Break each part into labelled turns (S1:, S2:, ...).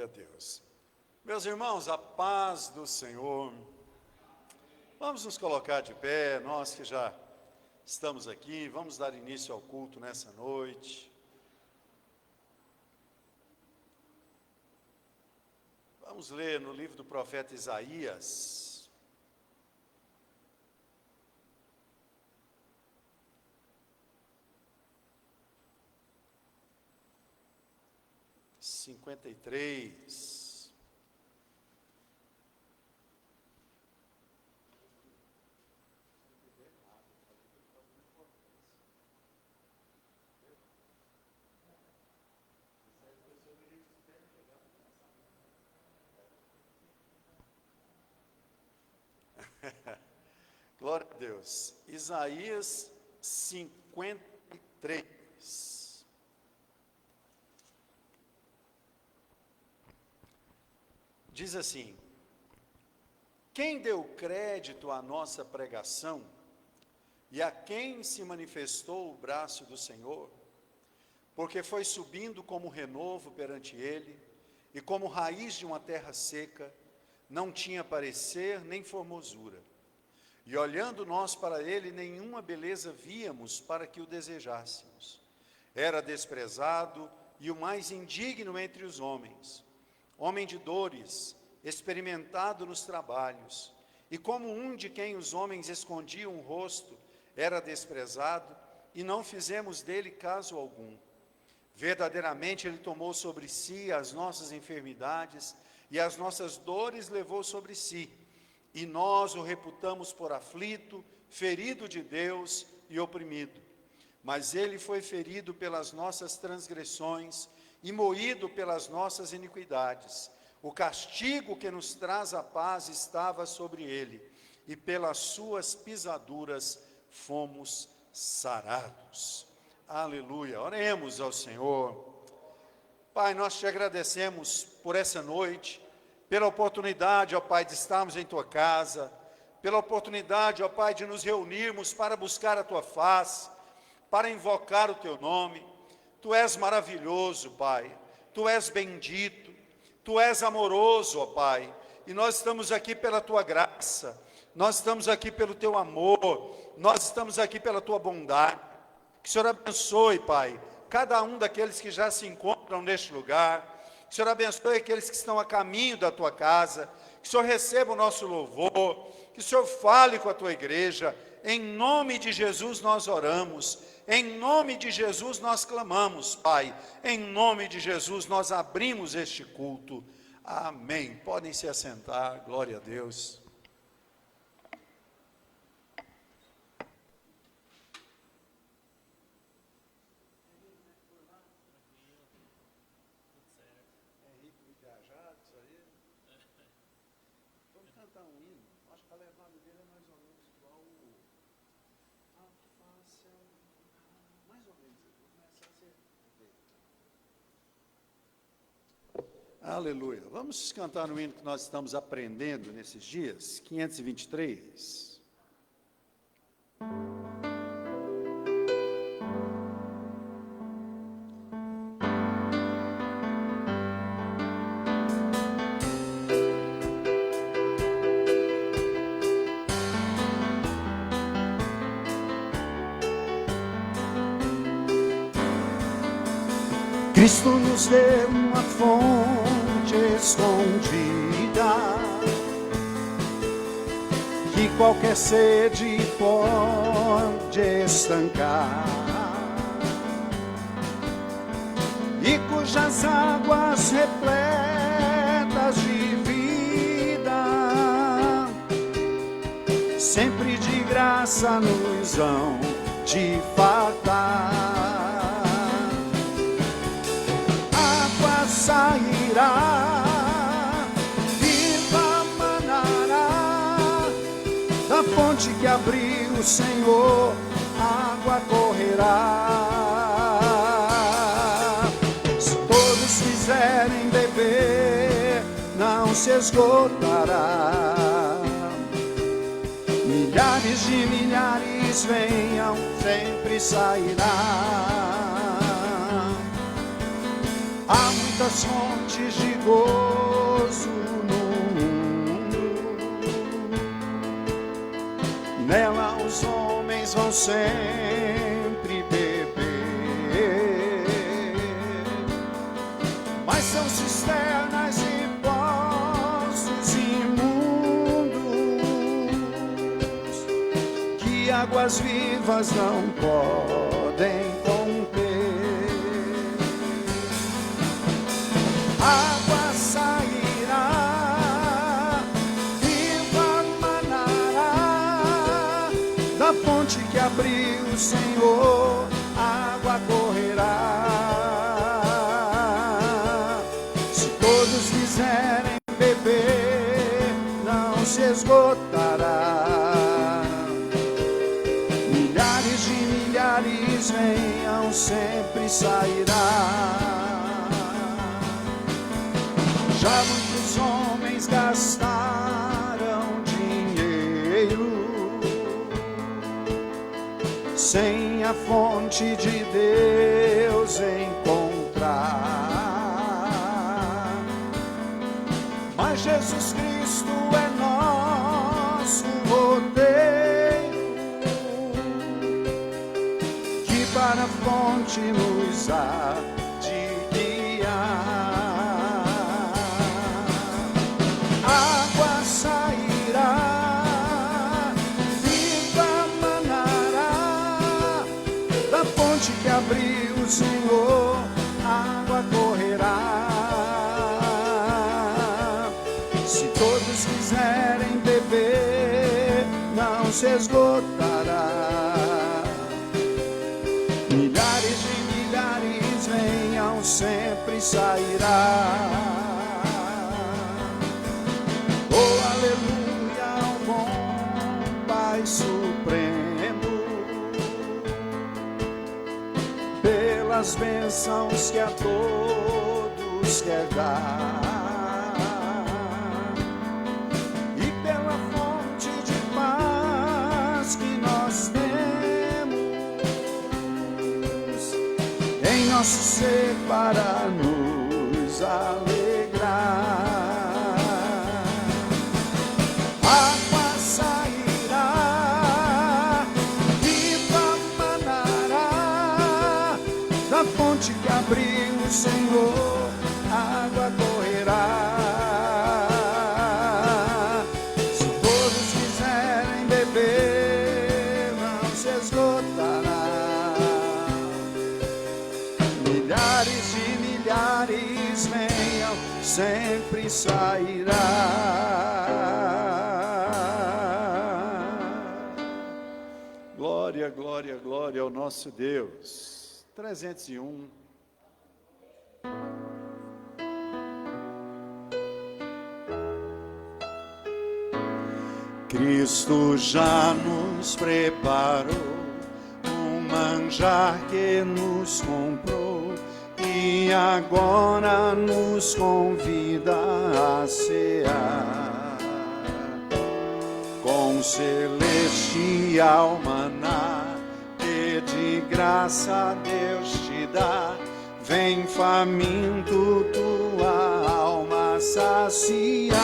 S1: Glória a Deus. Meus irmãos, a paz do Senhor. Vamos nos colocar de pé, nós que já estamos aqui, vamos dar início ao culto nessa noite. Vamos ler no livro do profeta Isaías. Cinquenta e três. Glória a Deus. Isaías 53. Diz assim: quem deu crédito à nossa pregação e a quem se manifestou o braço do Senhor? Porque foi subindo como renovo perante ele, e como raiz de uma terra seca, não tinha parecer nem formosura. E olhando nós para ele, nenhuma beleza víamos para que o desejássemos. Era desprezado e o mais indigno entre os homens, homem de dores, experimentado nos trabalhos, e como um de quem os homens escondiam o rosto, era desprezado, e não fizemos dele caso algum. Verdadeiramente ele tomou sobre si as nossas enfermidades, e as nossas dores levou sobre si, e nós o reputamos por aflito, ferido de Deus e oprimido. Mas ele foi ferido pelas nossas transgressões e moído pelas nossas iniquidades. O castigo que nos traz a paz estava sobre ele, e pelas suas pisaduras fomos sarados. Aleluia. Oremos ao Senhor. Pai, nós te agradecemos por essa noite, pela oportunidade, ó Pai, de estarmos em Tua casa, pela oportunidade, ó Pai, de nos reunirmos para buscar a Tua face, para invocar o Teu nome. Tu és maravilhoso, Pai, Tu és bendito, Tu és amoroso, ó Pai, e nós estamos aqui pela Tua graça, nós estamos aqui pelo Teu amor, nós estamos aqui pela Tua bondade. Que o Senhor abençoe, Pai, cada um daqueles que já se encontram neste lugar. Que o Senhor abençoe aqueles que estão a caminho da Tua casa. Que o Senhor receba o nosso louvor. Que o Senhor fale com a Tua igreja. Em nome de Jesus nós oramos. Em nome de Jesus nós clamamos, Pai. Em nome de Jesus nós abrimos este culto. Amém. Podem se assentar. Glória a Deus. Aleluia. Vamos cantar no hino que nós estamos aprendendo nesses dias, 523.
S2: Cristo nos deu uma fonte escondida, que qualquer sede pode estancar, e cujas águas repletas de vida, sempre de graça nos hão de fartar. Sairá, viva manará, da fonte que abriu o Senhor, água correrá. Se todos quiserem beber, não se esgotará. Milhares de milhares venham, sempre sairá. Há muita muitas fontes de gozo no mundo. Nela os homens vão sempre beber, mas são cisternas e poços imundos que águas vivas não podem conter. Água sairá, viva manará, da fonte que abriu o Senhor, água correrá. Se todos quiserem beber, não se esgotará. Milhares de milhares venham, sempre sairá. Já muitos homens gastaram dinheiro sem a fonte de Deus encontrar. Mas Jesus Cristo é nosso rodeio, que para a fonte nos há de guiar. Água sairá, viva manará, da fonte que abriu o Senhor, água correrá. Se todos quiserem beber, não se esgotará. Milhares de milhares venham, sempre sairá. Oh, aleluia, ao bom Pai Supremo, pelas bênçãos que a todos quer dar, e pela fonte de paz que nós temos em nosso ser para nos alegrar. Água sairá, viva manará, da fonte que abriu o Senhor, água correrá. Se todos quiserem beber, não se esgotará. Milhares de milhares venham, sempre sairá. Glória, glória, glória ao nosso Deus. 301. Cristo já nos preparou um manjar que nos comprou e agora nos convida a cear com celestial maná que de graça Deus te dá. Vem faminto tua alma saciar.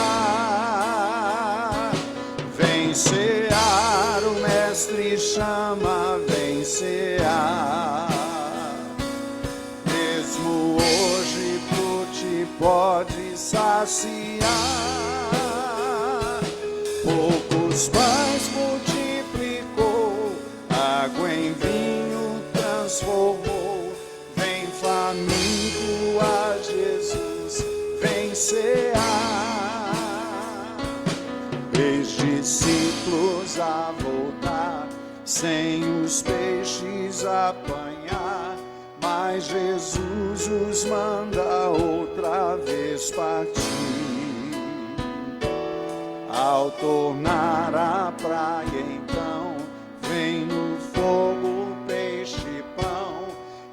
S2: Vem cear, o mestre chama, vem cear. Mesmo hoje tu te pode saciar. Poucos pães multiplicou, água em vinho transformou. Vem faminto a Jesus, vem cear. Eis discípulos a voltar, sem os peixes apanhar, mas Jesus os manda outra vez partir. Ao tornar a praia então, vem no fogo peixe e pão,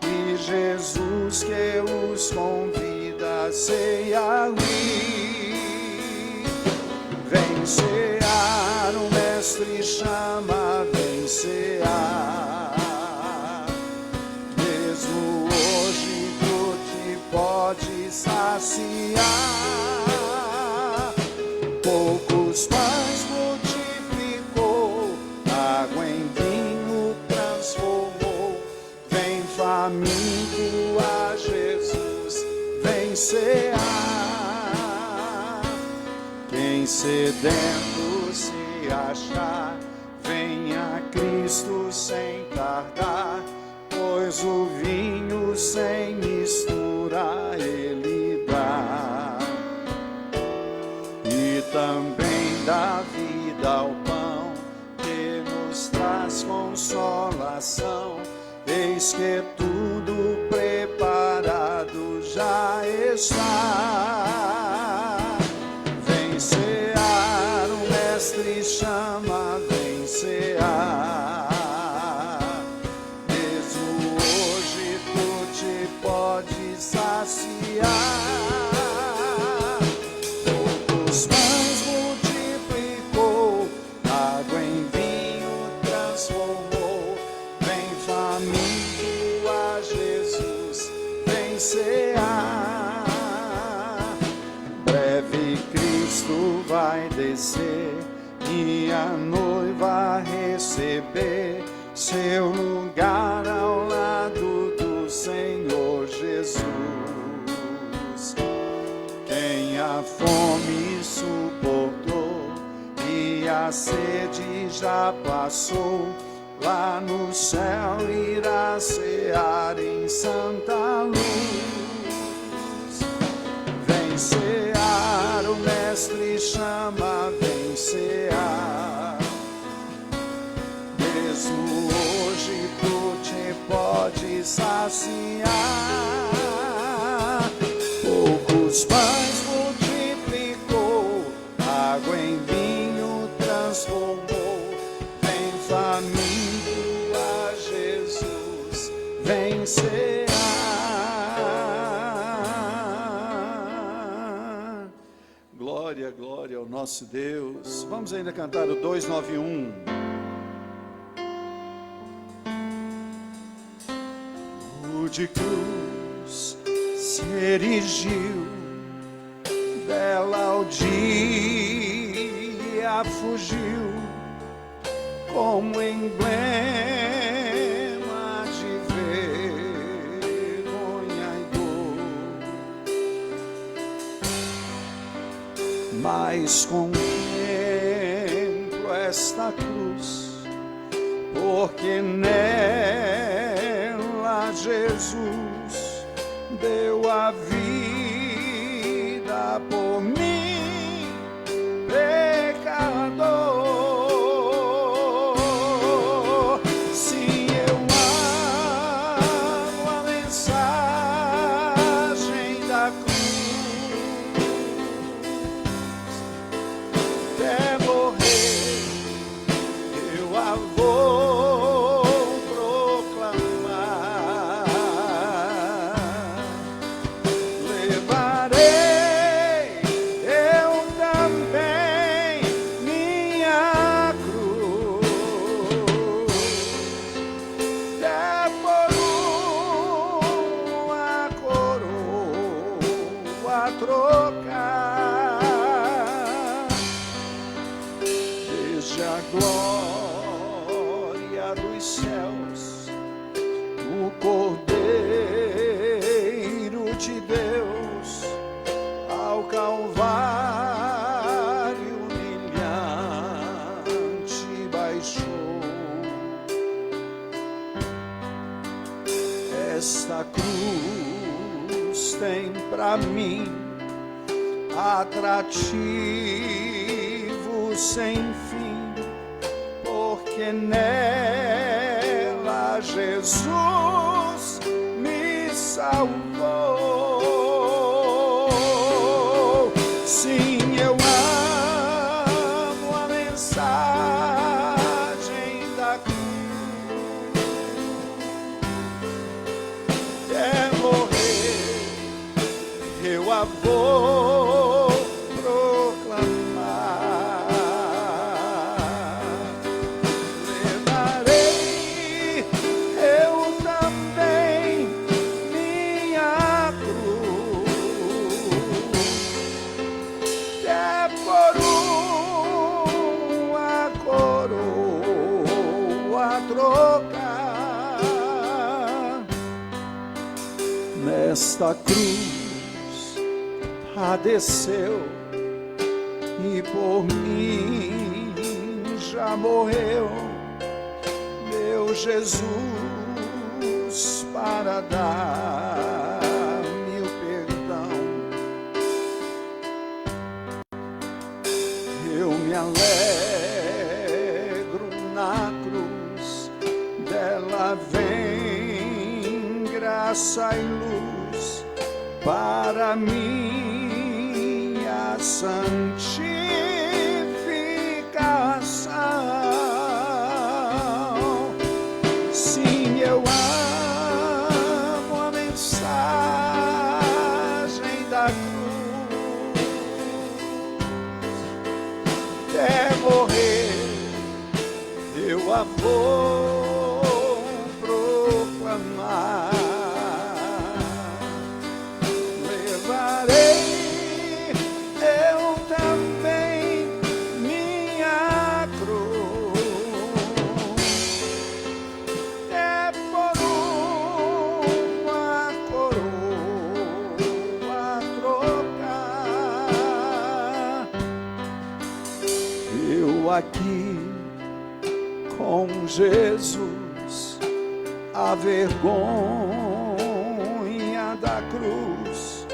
S2: e Jesus que os convida a cear ali. Vem cear, o mestre chama, vem cear. Mesmo hoje tu te pode saciar. sedento se achar, venha Cristo sem tardar, pois o vinho sem mistura Ele dá. E também dá vida ao pão, que nos traz consolação. Eis que tudo preparado já está. Vem cear, o Mestre chama, vem cear. Mesmo hoje tu te podes saciar. Poucos pães multiplicou, água em vinho transformou. Vem faminto a Jesus, vem cear. Breve Cristo vai descer e a noiva receber seu lugar ao lado do Senhor Jesus. Quem a fome suportou e a sede já passou, lá no céu irá cear em santa luz. Vem cear, o Mestre chama, vem cear. Mesmo hoje tu te podes saciar. Poucos pães multiplicou, água em vinho transformou. Vem faminto a Jesus, vem cear. Glória, glória ao nosso Deus. Vamos ainda cantar o 291. De cruz se erigiu, dela ao dia fugiu, como emblema de vergonha e dor. Mas contemplo esta cruz, porque nela Jesus deu a vida por mim, pecador. Sim, eu amo a mensagem da cruz, até morrer eu a vou proclamar. Levarei eu também minha cruz, até por uma coroa trocar. Desde a glória dos céus, o Cordeiro de Deus ao Calvário humilhante baixou. Esta cruz tem pra mim atrativo sem fim, porque nela Jesus me salvou. Sim, eu amo a mensagem da cruz, até morrer eu a vou proclamar. Levarei eu também minha cruz, até por uma coroa trocar. Nesta cruz padeceu e por mim já morreu, meu Jesus, para dar-me o perdão. Eu me alegro na cruz, dela vem graça e luz para minha santificação. Sim, eu amo a mensagem da cruz, até morrer eu a vou proclamar. Levarei eu também minha cruz, é por uma coroa trocar. Eu aqui com Jesus, a vergonha da cruz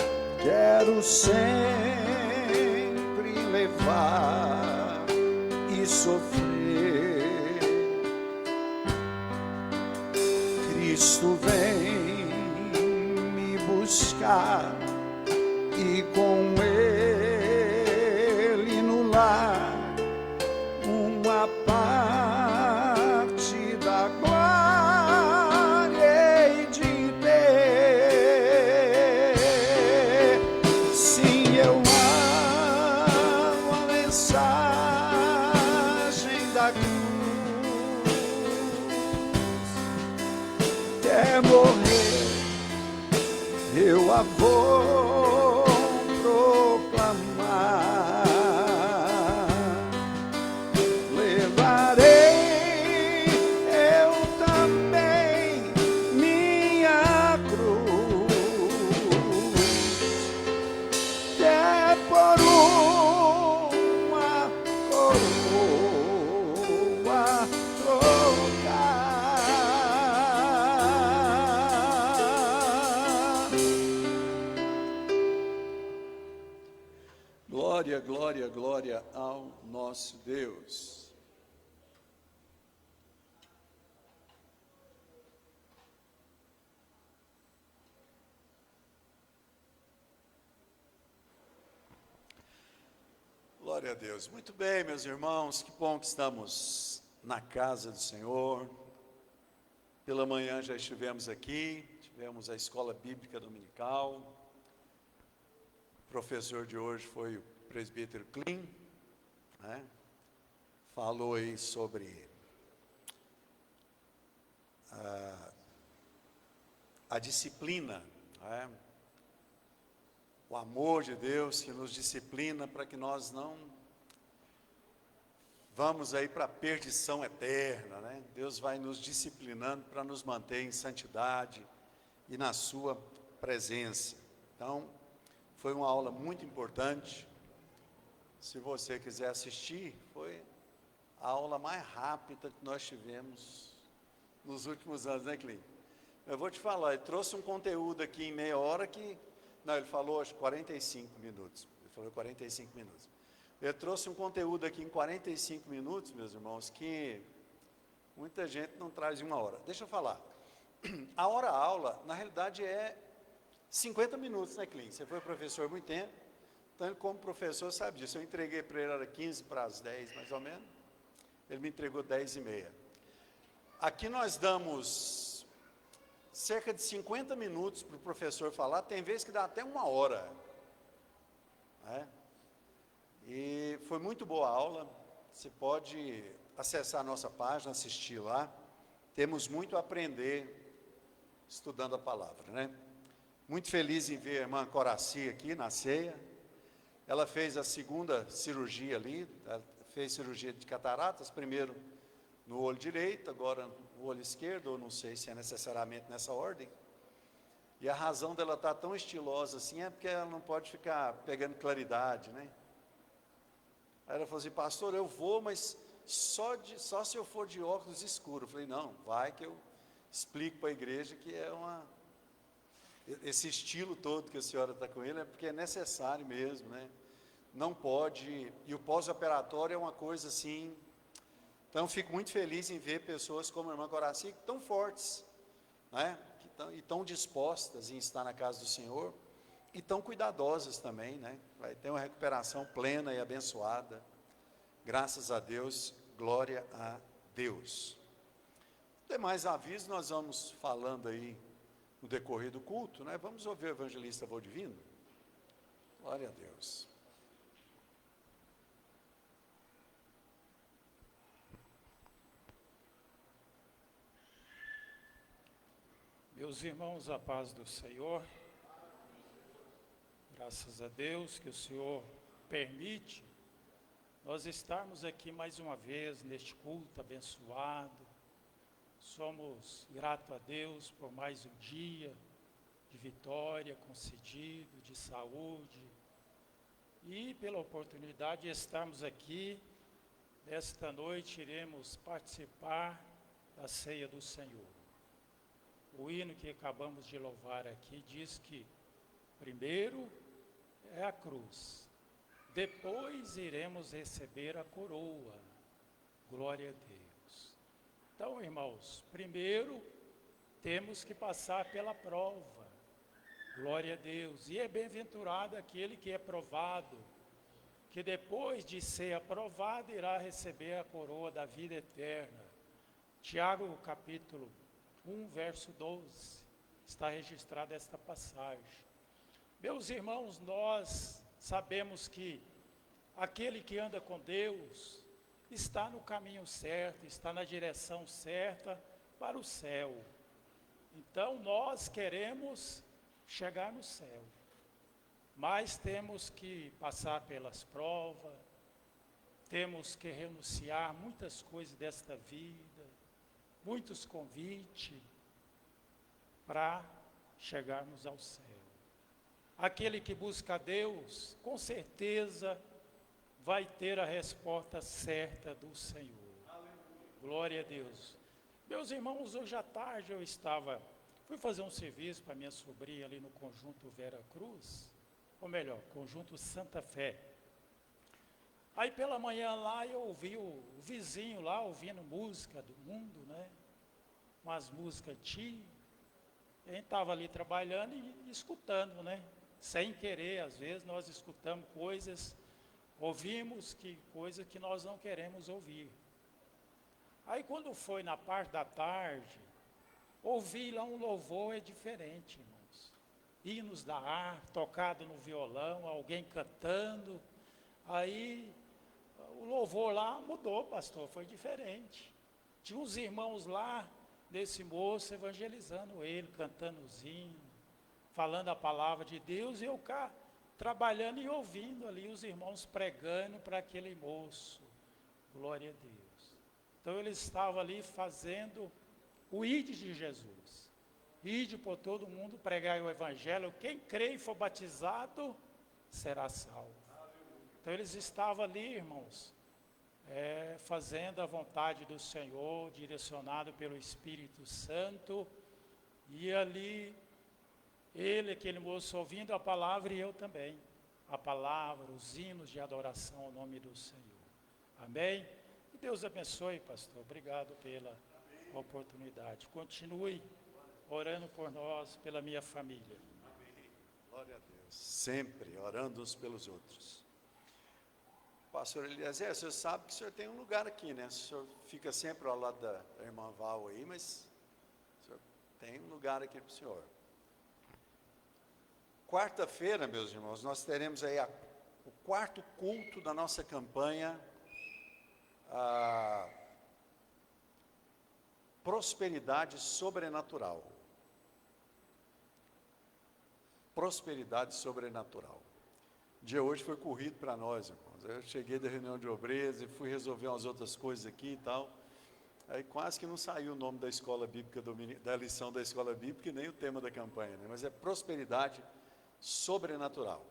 S2: quero sempre levar e sofrer. Cristo vem me buscar e com Ele no lar uma parte da glória hei de ter. Sim, eu amo a mensagem da cruz, até morrer eu a vou proclamar. Levarei eu também minha cruz, é por uma coroa trocar.
S1: Glória, glória, glória ao nosso Deus. Glória a Deus. Muito bem, meus irmãos, que bom que estamos na casa do Senhor. Pela manhã já estivemos aqui, tivemos a escola bíblica dominical. O professor de hoje foi o presbítero Klein, né? Falou aí sobre a disciplina, né? O amor de Deus que nos disciplina para que nós não vamos aí para a perdição eterna, né? Deus vai nos disciplinando para nos manter em santidade e na sua presença. Então, foi uma aula muito importante. Se você quiser assistir, foi a aula mais rápida que nós tivemos nos últimos anos, né, Clínio? Eu vou te falar, ele trouxe um conteúdo aqui em meia hora que... Não, ele falou acho 45 minutos. Ele falou 45 minutos. Ele trouxe um conteúdo aqui em 45 minutos, meus irmãos, que muita gente não traz em uma hora. Deixa eu falar. A hora-aula, na realidade, é 50 minutos, né, Clínio? Você foi professor há muito tempo, então ele, como professor, sabe disso. Eu entreguei para ele, era 15 para as 10, mais ou menos. Ele me entregou 10h30. Aqui nós damos cerca de 50 minutos para o professor falar, tem vezes que dá até uma hora. Né? E foi muito boa a aula, você pode acessar a nossa página, assistir lá. Temos muito a aprender estudando a palavra, né? Muito feliz em ver a irmã Coraci aqui na ceia. Ela fez a segunda cirurgia ali, fez cirurgia de cataratas, primeiro no olho direito, agora no olho esquerdo, ou não sei se é necessariamente nessa ordem. E a razão dela estar tão estilosa assim é porque ela não pode ficar pegando claridade, né? Aí ela falou assim, pastor, eu vou, mas só se eu for de óculos escuros. Eu falei, não, vai que eu explico para a igreja que esse estilo todo que a senhora está com ele é porque é necessário mesmo, né? Não pode, e o pós-operatório é uma coisa assim. Então, fico muito feliz em ver pessoas como a irmã Coraci, tão fortes, né? E tão dispostas em estar na casa do Senhor, e tão cuidadosas também, né? Vai ter uma recuperação plena e abençoada. Graças a Deus, glória a Deus. Demais avisos nós vamos falando aí no decorrer do culto, né? Vamos ouvir o evangelista Valdivino. Glória a Deus.
S3: Meus irmãos, a paz do Senhor, graças a Deus que o Senhor permite nós estarmos aqui mais uma vez neste culto abençoado. Somos gratos a Deus por mais um dia de vitória concedido, de saúde, e pela oportunidade de estarmos aqui. Nesta noite iremos participar da ceia do Senhor. O hino que acabamos de louvar aqui diz que primeiro é a cruz, depois iremos receber a coroa. Glória a Deus. Então, irmãos, primeiro temos que passar pela prova. Glória a Deus. E é bem-aventurado aquele que é provado, que depois de ser aprovado irá receber a coroa da vida eterna. Tiago capítulo 1, verso 12, está registrada esta passagem. Meus irmãos, nós sabemos que aquele que anda com Deus está no caminho certo, está na direção certa para o céu. Então nós queremos chegar no céu, mas temos que passar pelas provas, temos que renunciar muitas coisas desta vida, muitos convites para chegarmos ao céu. Aquele que busca a Deus, com certeza vai ter a resposta certa do Senhor. Glória a Deus. Meus irmãos, hoje à tarde eu fui fazer um serviço para minha sobrinha ali no Conjunto Vera Cruz, ou melhor, Conjunto Santa Fé. Aí pela manhã lá eu ouvi o vizinho lá ouvindo música do mundo, né? Umas músicas antigas. A gente estava ali trabalhando e escutando, né? Sem querer, às vezes nós escutamos ouvimos coisas que nós não queremos ouvir. Aí quando foi na parte da tarde, ouvi lá um louvor diferente, irmãos. Hinos da harpa, tocado no violão, alguém cantando. Aí o louvor lá mudou, pastor, foi diferente. Tinha uns irmãos lá, desse moço, evangelizando ele, cantando os hinos, falando a palavra de Deus, e eu cá trabalhando e ouvindo ali os irmãos pregando para aquele moço. Glória a Deus. Então ele estava ali fazendo o ide de Jesus. Ide por todo mundo, pregai o evangelho. Quem crê e for batizado, será salvo. Então eles estavam ali, irmãos, fazendo a vontade do Senhor, direcionado pelo Espírito Santo. E ali, aquele moço, ouvindo a palavra, e eu também. A palavra, os hinos de adoração ao nome do Senhor. Amém? E Deus abençoe, pastor. Obrigado pela oportunidade. Continue orando por nós, pela minha família.
S1: Amém. Glória a Deus. Sempre orando uns pelos outros. Pastor Eliezer, o senhor sabe que o senhor tem um lugar aqui, né? O senhor fica sempre ao lado da irmã Val aí, mas o senhor tem um lugar aqui para o senhor. Quarta-feira, meus irmãos, nós teremos aí o quarto culto da nossa campanha Prosperidade Sobrenatural. Prosperidade Sobrenatural. O dia hoje foi corrido para nós, irmãos. Eu cheguei da reunião de obreiros e fui resolver umas outras coisas aqui e tal. Aí quase que não saiu o nome da escola bíblica, da lição da escola bíblica, e nem o tema da campanha, né? Mas é prosperidade sobrenatural.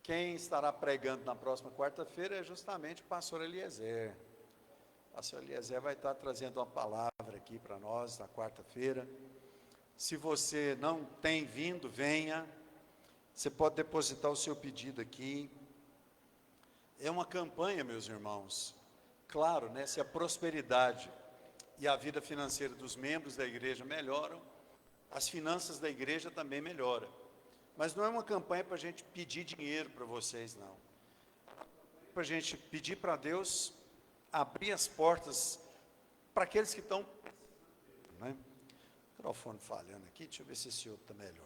S1: Quem estará pregando na próxima quarta-feira é justamente o pastor Eliezer. O pastor Eliezer vai estar trazendo uma palavra aqui para nós na quarta-feira. Se você não tem vindo, venha. Você pode depositar o seu pedido aqui. É uma campanha, meus irmãos. Claro, né, se a prosperidade e a vida financeira dos membros da igreja melhoram, as finanças da igreja também melhoram. Mas não é uma campanha para a gente pedir dinheiro para vocês, não. Para a gente pedir para Deus abrir as portas para aqueles que estão... Né? O microfone falhando aqui, deixa eu ver se esse outro está melhor.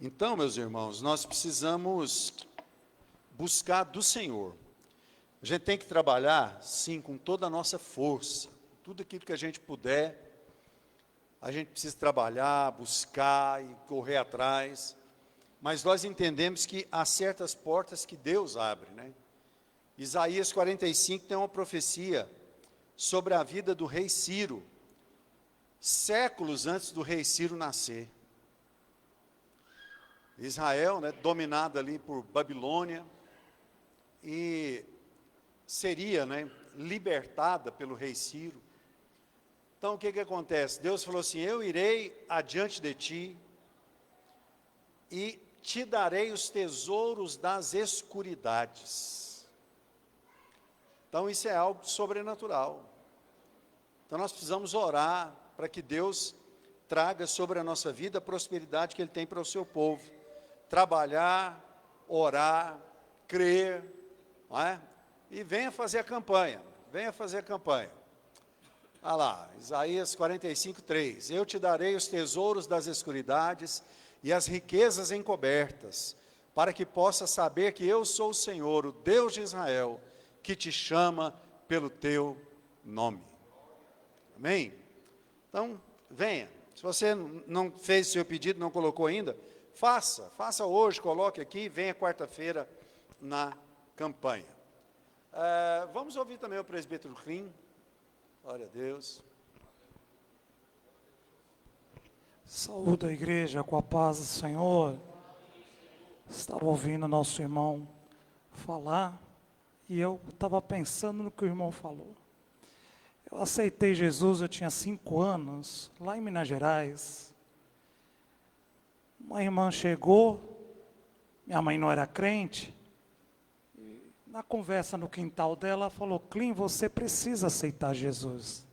S1: Então, meus irmãos, nós precisamos buscar do Senhor. A gente tem que trabalhar, sim, com toda a nossa força. Tudo aquilo que a gente puder, a gente precisa trabalhar, buscar e correr atrás. Mas nós entendemos que há certas portas que Deus abre, né? Isaías 45 tem uma profecia sobre a vida do rei Ciro, séculos antes do rei Ciro nascer. Israel, né, dominado ali por Babilônia, e seria, né, libertada pelo rei Ciro. Então o que acontece? Deus falou assim: eu irei adiante de ti e te darei os tesouros das escuridades. Então isso é algo sobrenatural. Então nós precisamos orar para que Deus traga sobre a nossa vida a prosperidade que Ele tem para o seu povo. Trabalhar, orar, crer, não é? E venha fazer a campanha, venha fazer a campanha. Olha lá, Isaías 45, 3. Eu te darei os tesouros das escuridades e as riquezas encobertas, para que possa saber que eu sou o Senhor, o Deus de Israel, que te chama pelo teu nome. Amém? Então, venha. Se você não fez seu pedido, não colocou ainda, faça hoje, coloque aqui, venha quarta-feira na campanha. Vamos ouvir também o presbítero Klim. Glória a Deus.
S4: Saúde a igreja com a paz do Senhor. Estava ouvindo nosso irmão falar e eu estava pensando no que o irmão falou. Eu aceitei Jesus, eu tinha 5 anos, lá em Minas Gerais. Uma irmã chegou, minha mãe não era crente, e na conversa no quintal dela, falou: Klim, você precisa aceitar Jesus.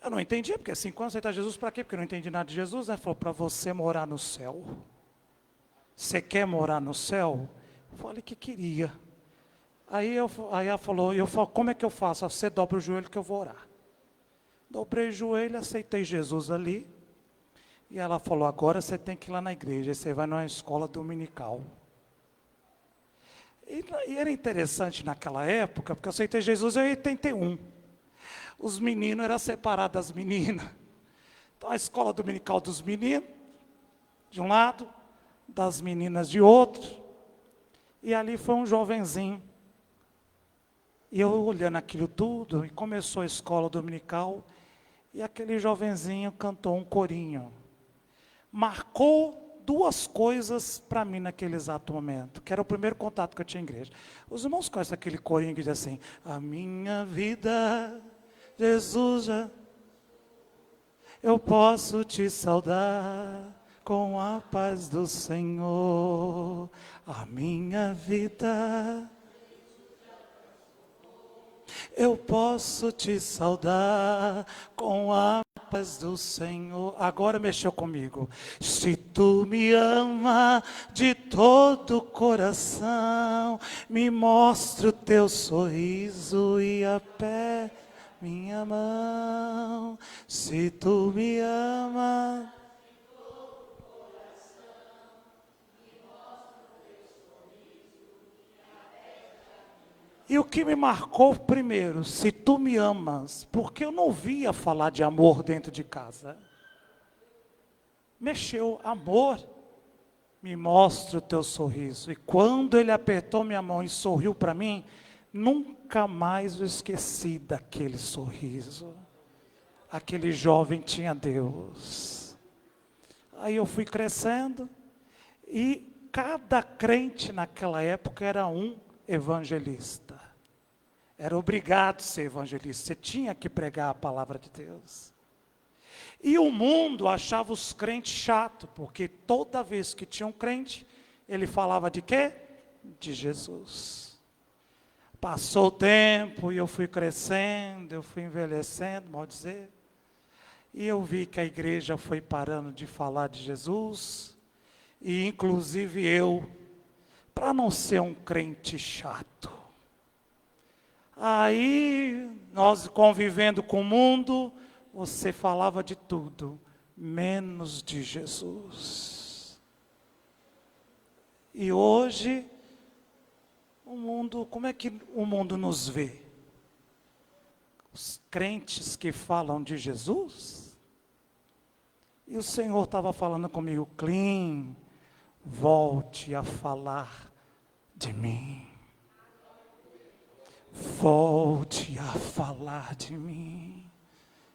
S4: Eu não entendi, porque 5 anos aceitar Jesus para quê? Porque eu não entendi nada de Jesus. Ela falou: para você morar no céu. Você quer morar no céu? Eu falei que queria. Aí ela falou, como é que eu faço? Você dobra o joelho que eu vou orar. Dobrei o joelho, aceitei Jesus ali. E ela falou: agora você tem que ir lá na igreja, você vai numa escola dominical. E era interessante naquela época, porque eu aceitei Jesus em 81. Os meninos eram separados das meninas. Então a escola dominical dos meninos, de um lado, das meninas de outro. E ali foi um jovenzinho. E eu olhando aquilo tudo, e começou a escola dominical, e aquele jovenzinho cantou um corinho. Marcou 2 coisas para mim naquele exato momento, que era o primeiro contato que eu tinha em igreja. Os irmãos conhecem aquele corinho que diz assim: a minha vida, Jesus, eu posso te saudar com a paz do Senhor. A minha vida, eu posso te saudar com a paz do Senhor. Agora mexeu comigo. Se tu me ama de todo o coração, me mostra o teu sorriso e aperta minha mão. Se tu me ama de todo o coração, me mostra o teu sorriso e aperta. E o que me marcou primeiro, se tu me amas, porque eu não ouvia falar de amor dentro de casa. Mexeu, amor, me mostra o teu sorriso. E quando ele apertou minha mão e sorriu para mim, nunca mais eu esqueci daquele sorriso. Aquele jovem tinha Deus. Aí eu fui crescendo e cada crente naquela época era um evangelista. Era obrigado a ser evangelista, você tinha que pregar a palavra de Deus. E o mundo achava os crentes chatos, porque toda vez que tinha um crente, ele falava de quê? De Jesus. Passou o tempo e eu fui crescendo, eu fui envelhecendo, mal dizer. E eu vi que a igreja foi parando de falar de Jesus, e inclusive eu, para não ser um crente chato. Aí, nós convivendo com o mundo, você falava de tudo, menos de Jesus. E hoje, o mundo, como é que o mundo nos vê? Os crentes que falam de Jesus? E o Senhor estava falando comigo, Clean, volte a falar de mim. Volte a falar de mim.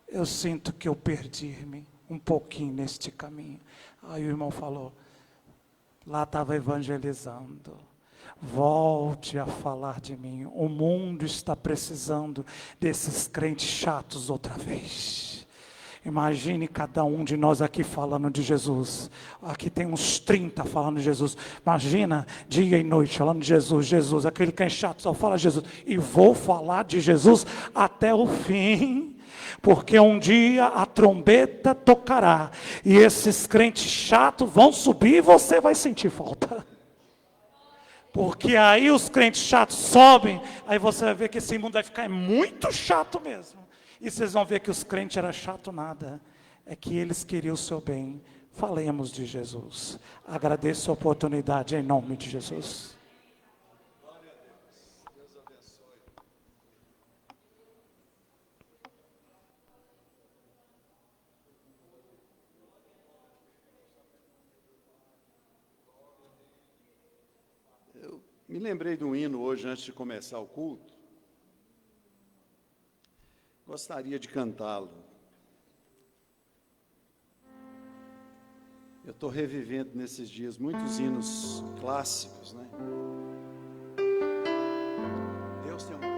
S4: Eu sinto que eu perdi-me um pouquinho neste caminho. Aí o irmão falou, lá estava evangelizando. Volte a falar de mim. O mundo está precisando desses crentes chatos outra vez. Imagine cada um de nós aqui falando de Jesus. Aqui tem uns 30 falando de Jesus. Imagina, dia e noite falando de Jesus, Jesus. Aquele que é chato só fala de Jesus. E vou falar de Jesus até o fim. Porque um dia a trombeta tocará. E esses crentes chatos vão subir e você vai sentir falta. Porque aí os crentes chatos sobem. Aí você vai ver que esse mundo vai ficar muito chato mesmo. E vocês vão ver que os crentes eram chato nada. É que eles queriam o seu bem. Falemos de Jesus. Agradeço a oportunidade em nome de Jesus.
S1: Glória a Deus. Deus abençoe. Eu me lembrei de um hino hoje, antes de começar o culto. Gostaria de cantá-lo. Eu estou revivendo nesses dias muitos hinos clássicos, né? Deus tem um plano.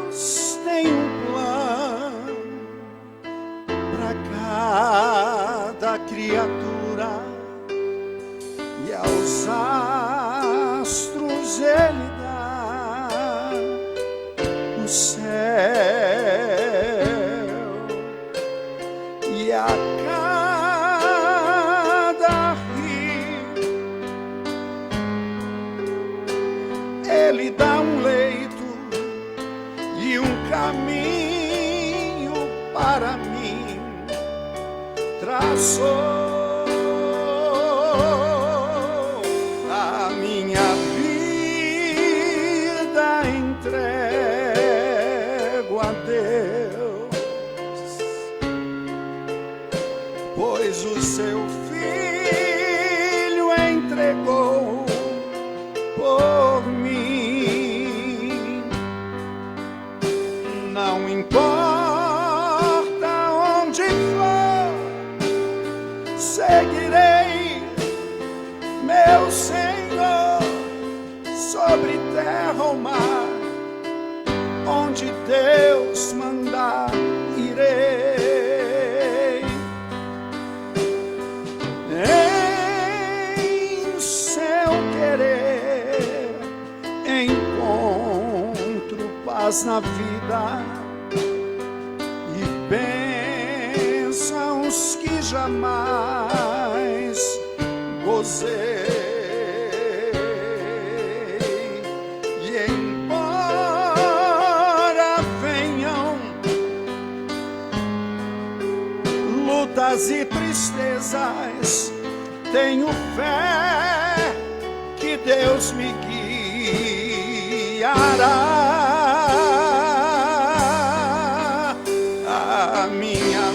S2: Deus tem um plano para cada criatura, e aos astros Ele dá o céu, e a cada rio Ele dá um leito e um caminho para mim traçou. A minha vida entrego a Deus, pois o seu Filho entregou por mim. Não importa onde for, seguirei meu Senhor, sobre terra ou mar, onde Deus mandar irei. Em seu querer encontro paz na vida e bênçãos que jamais gozei. E embora venham lutas e tristezas, tenho fé que Deus me guiará. A minha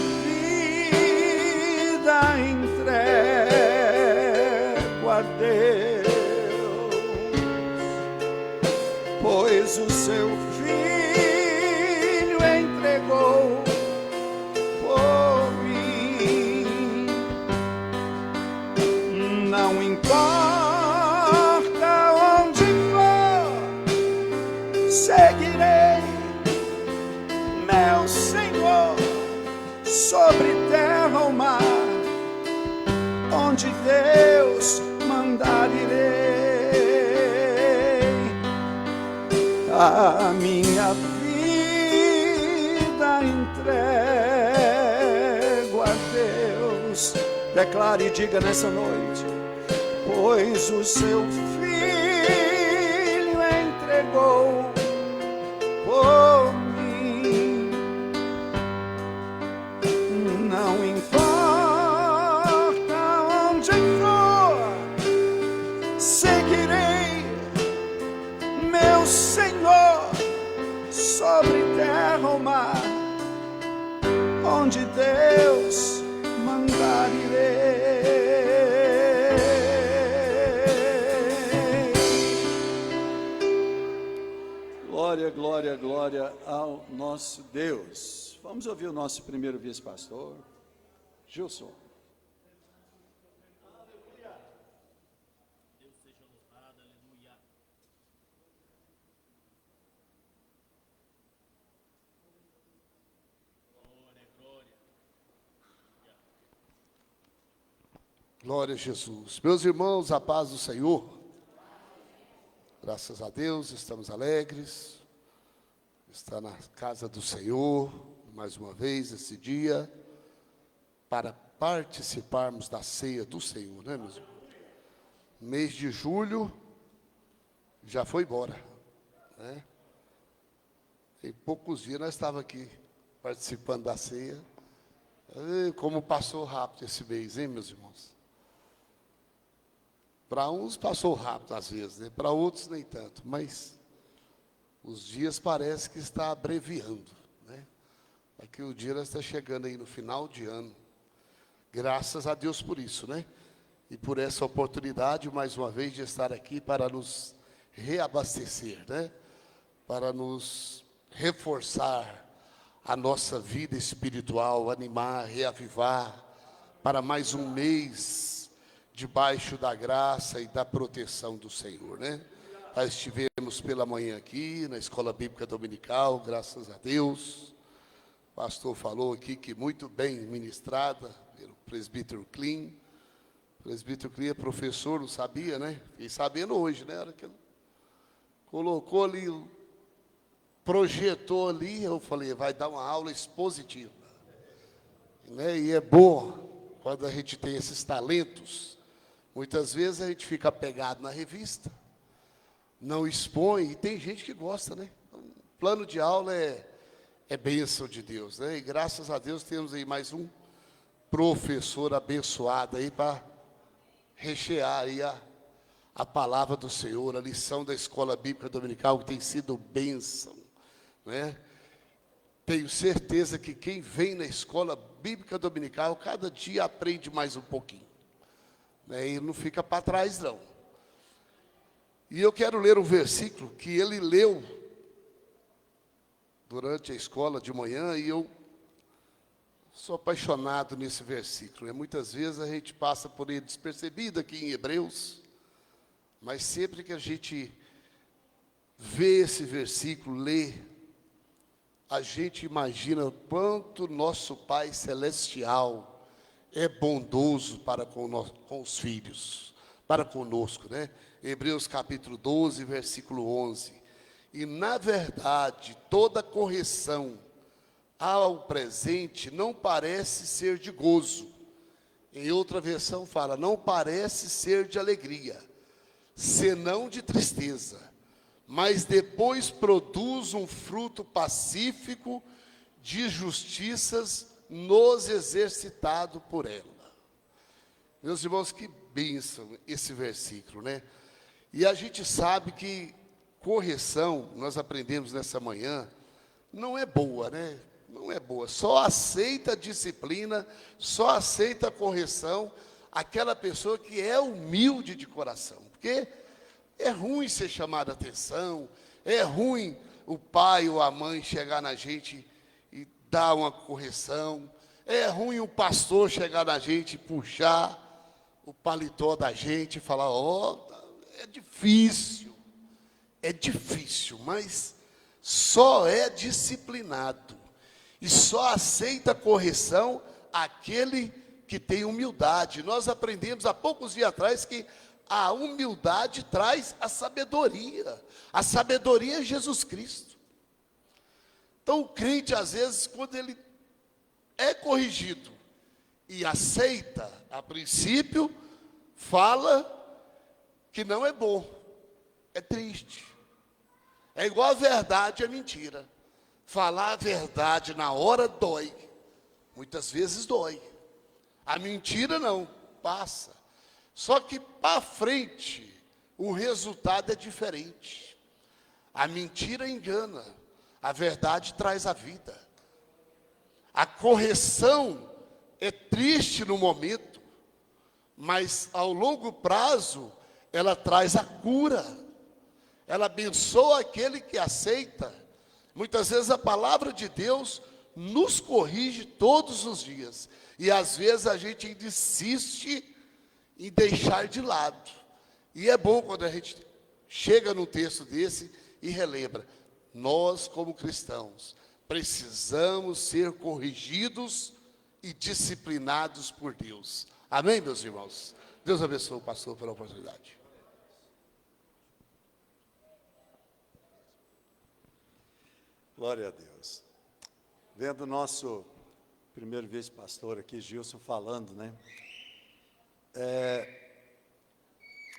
S2: pois o seu Filho entregou por mim. Não importa onde for, seguirei meu Senhor, sobre terra ou mar, onde Deus mandar irei. A minha vida entrego a Deus. Declare e diga nessa noite, pois o seu Filho entregou por mim. Não importa onde for, seguirei meu Senhor, sobre terra ou mar, onde Deus mandar irei.
S1: Glória, glória, glória ao nosso Deus. Vamos ouvir o nosso primeiro vice-pastor, Gilson.
S5: Deus seja louvado, aleluia. Glória, glória.
S6: Glória a Jesus. Meus irmãos, a paz do Senhor. Graças a Deus, estamos alegres. Está na casa do Senhor, mais uma vez, esse dia, para participarmos da ceia do Senhor, né, meus irmãos? Mês de julho já foi embora, né? Em poucos dias nós estávamos aqui participando da ceia. Como passou rápido esse mês, hein, meus irmãos? Para uns passou rápido às vezes, né? Para outros nem tanto, mas os dias parece que está abreviando, né? Aqui o dia está chegando aí no final de ano. Graças a Deus por isso, né? E por essa oportunidade, mais uma vez, de estar aqui para nos reabastecer, né? Para nos reforçar a nossa vida espiritual, animar, reavivar, para mais um mês debaixo da graça e da proteção do Senhor, né? Nós estivemos pela manhã aqui na Escola Bíblica Dominical, graças a Deus. O pastor falou aqui que muito bem ministrada pelo presbítero Clean. O presbítero Clean é professor, não sabia, né? Fiquei sabendo hoje, né? A hora que ele colocou ali, projetou ali, eu falei, vai dar uma aula expositiva, né? E é bom quando a gente tem esses talentos. Muitas vezes a gente fica apegado na revista, não expõe, e tem gente que gosta, né? Então, plano de aula é bênção de Deus, né? E graças a Deus temos aí mais um professor abençoado aí para rechear aí a palavra do Senhor, a lição da Escola Bíblica Dominical, que tem sido bênção, né? Tenho certeza que quem vem na Escola Bíblica Dominical, cada dia aprende mais um pouquinho, né? E não fica para trás, não. E eu quero ler um versículo que ele leu durante a escola de manhã, e eu sou apaixonado nesse versículo. E muitas vezes a gente passa por ele despercebido aqui em Hebreus, mas sempre que a gente vê esse versículo, lê, a gente imagina o quanto nosso Pai Celestial é bondoso para com os filhos, para conosco, né? Hebreus capítulo 12, versículo 11. E, na verdade, toda correção ao presente não parece ser de gozo. Em outra versão fala, não parece ser de alegria, senão de tristeza. Mas depois produz um fruto pacífico de justiças nos exercitado por ela. Meus irmãos, que bênção esse versículo, né? E a gente sabe que correção, nós aprendemos nessa manhã, não é boa, né? Não é boa. Só aceita a disciplina, só aceita a correção aquela pessoa que é humilde de coração. Porque é ruim ser chamado a atenção, é ruim o pai ou a mãe chegar na gente e dar uma correção, é ruim o pastor chegar na gente e puxar o paletó da gente e falar, é difícil, mas só é disciplinado e só aceita correção aquele que tem humildade. Nós aprendemos há poucos dias atrás que a humildade traz a sabedoria é Jesus Cristo. Então o crente, às vezes, quando ele é corrigido e aceita, a princípio, fala que não é bom, é triste. É igual a verdade e a mentira. Falar a verdade na hora dói, muitas vezes dói. A mentira não, passa. Só que para frente, o resultado é diferente. A mentira engana, a verdade traz a vida. A correção é triste no momento, mas ao longo prazo, ela traz a cura. Ela abençoa aquele que aceita. Muitas vezes a palavra de Deus nos corrige todos os dias. E às vezes a gente ainda insiste em deixar de lado. E é bom quando a gente chega num texto desse e relembra. Nós, como cristãos, precisamos ser corrigidos e disciplinados por Deus. Amém, meus irmãos? Deus abençoe o pastor pela oportunidade.
S1: Glória a Deus. Vendo o nosso primeiro vice-pastor aqui, Gilson, falando, né?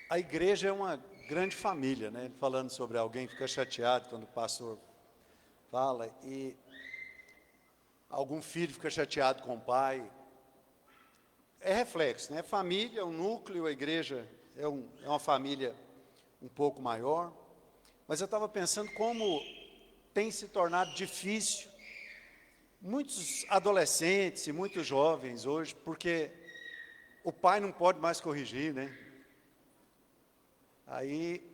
S1: A igreja é uma grande família, né? Ele falando sobre alguém que fica chateado quando o pastor fala, e algum filho fica chateado com o pai. É reflexo, né? Família, um núcleo, a igreja é uma família um pouco maior. Mas eu estava pensando como tem se tornado difícil muitos adolescentes e muitos jovens hoje, porque o pai não pode mais corrigir, né? Aí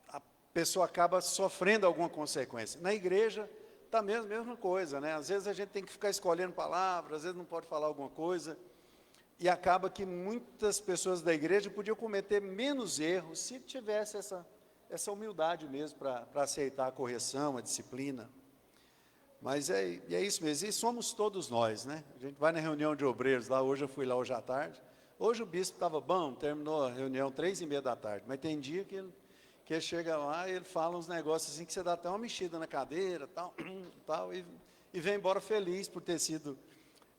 S1: a pessoa acaba sofrendo alguma consequência. Na igreja está a mesma coisa, né? Às vezes a gente tem que ficar escolhendo palavras, às vezes não pode falar alguma coisa, e acaba que muitas pessoas da igreja podiam cometer menos erros se tivesse essa humildade mesmo para aceitar a correção, a disciplina. Mas é isso mesmo, e somos todos nós, né? A gente vai na reunião de obreiros lá, hoje eu fui lá hoje à tarde. Hoje o bispo estava bom, terminou a reunião 3h30 da tarde, mas tem dia que ele chega lá e ele fala uns negócios assim que você dá até uma mexida na cadeira, tal, e vem embora feliz por ter sido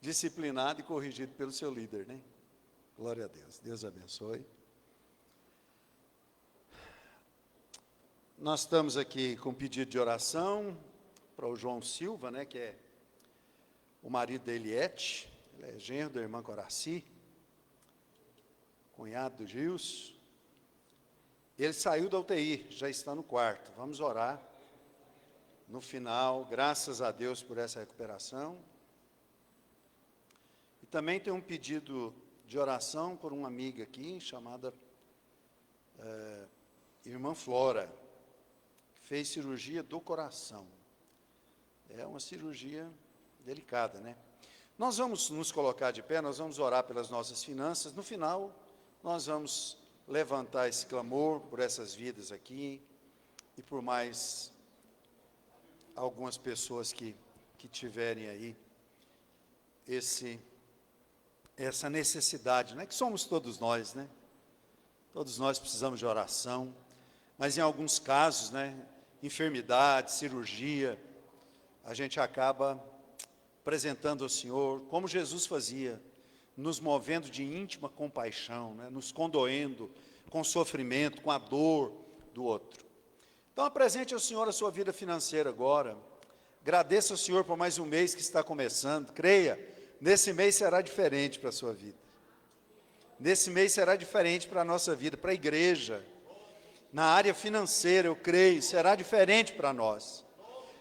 S1: disciplinado e corrigido pelo seu líder, né? Glória a Deus, Deus abençoe. Nós estamos aqui com pedido de oração para o João Silva, né, que é o marido da Eliette, ele é genro da irmã Coraci, cunhado do Gilson. Ele saiu da UTI, já está no quarto. Vamos orar no final, graças a Deus por essa recuperação. E também tem um pedido de oração por uma amiga aqui, chamada irmã Flora, que fez cirurgia do coração. É uma cirurgia delicada, né? Nós vamos nos colocar de pé, nós vamos orar pelas nossas finanças. No final, nós vamos levantar esse clamor por essas vidas aqui e por mais algumas pessoas que tiverem aí essa necessidade, né? Que somos todos nós, né? Todos nós precisamos de oração, mas em alguns casos, né? Enfermidade, cirurgia, a gente acaba apresentando ao Senhor, como Jesus fazia, nos movendo de íntima compaixão, né? Nos condoendo com o sofrimento, com a dor do outro. Então apresente ao Senhor a sua vida financeira agora, agradeça ao Senhor por mais um mês que está começando, creia, nesse mês será diferente para a sua vida, nesse mês será diferente para a nossa vida, para a igreja, na área financeira, eu creio, será diferente para nós,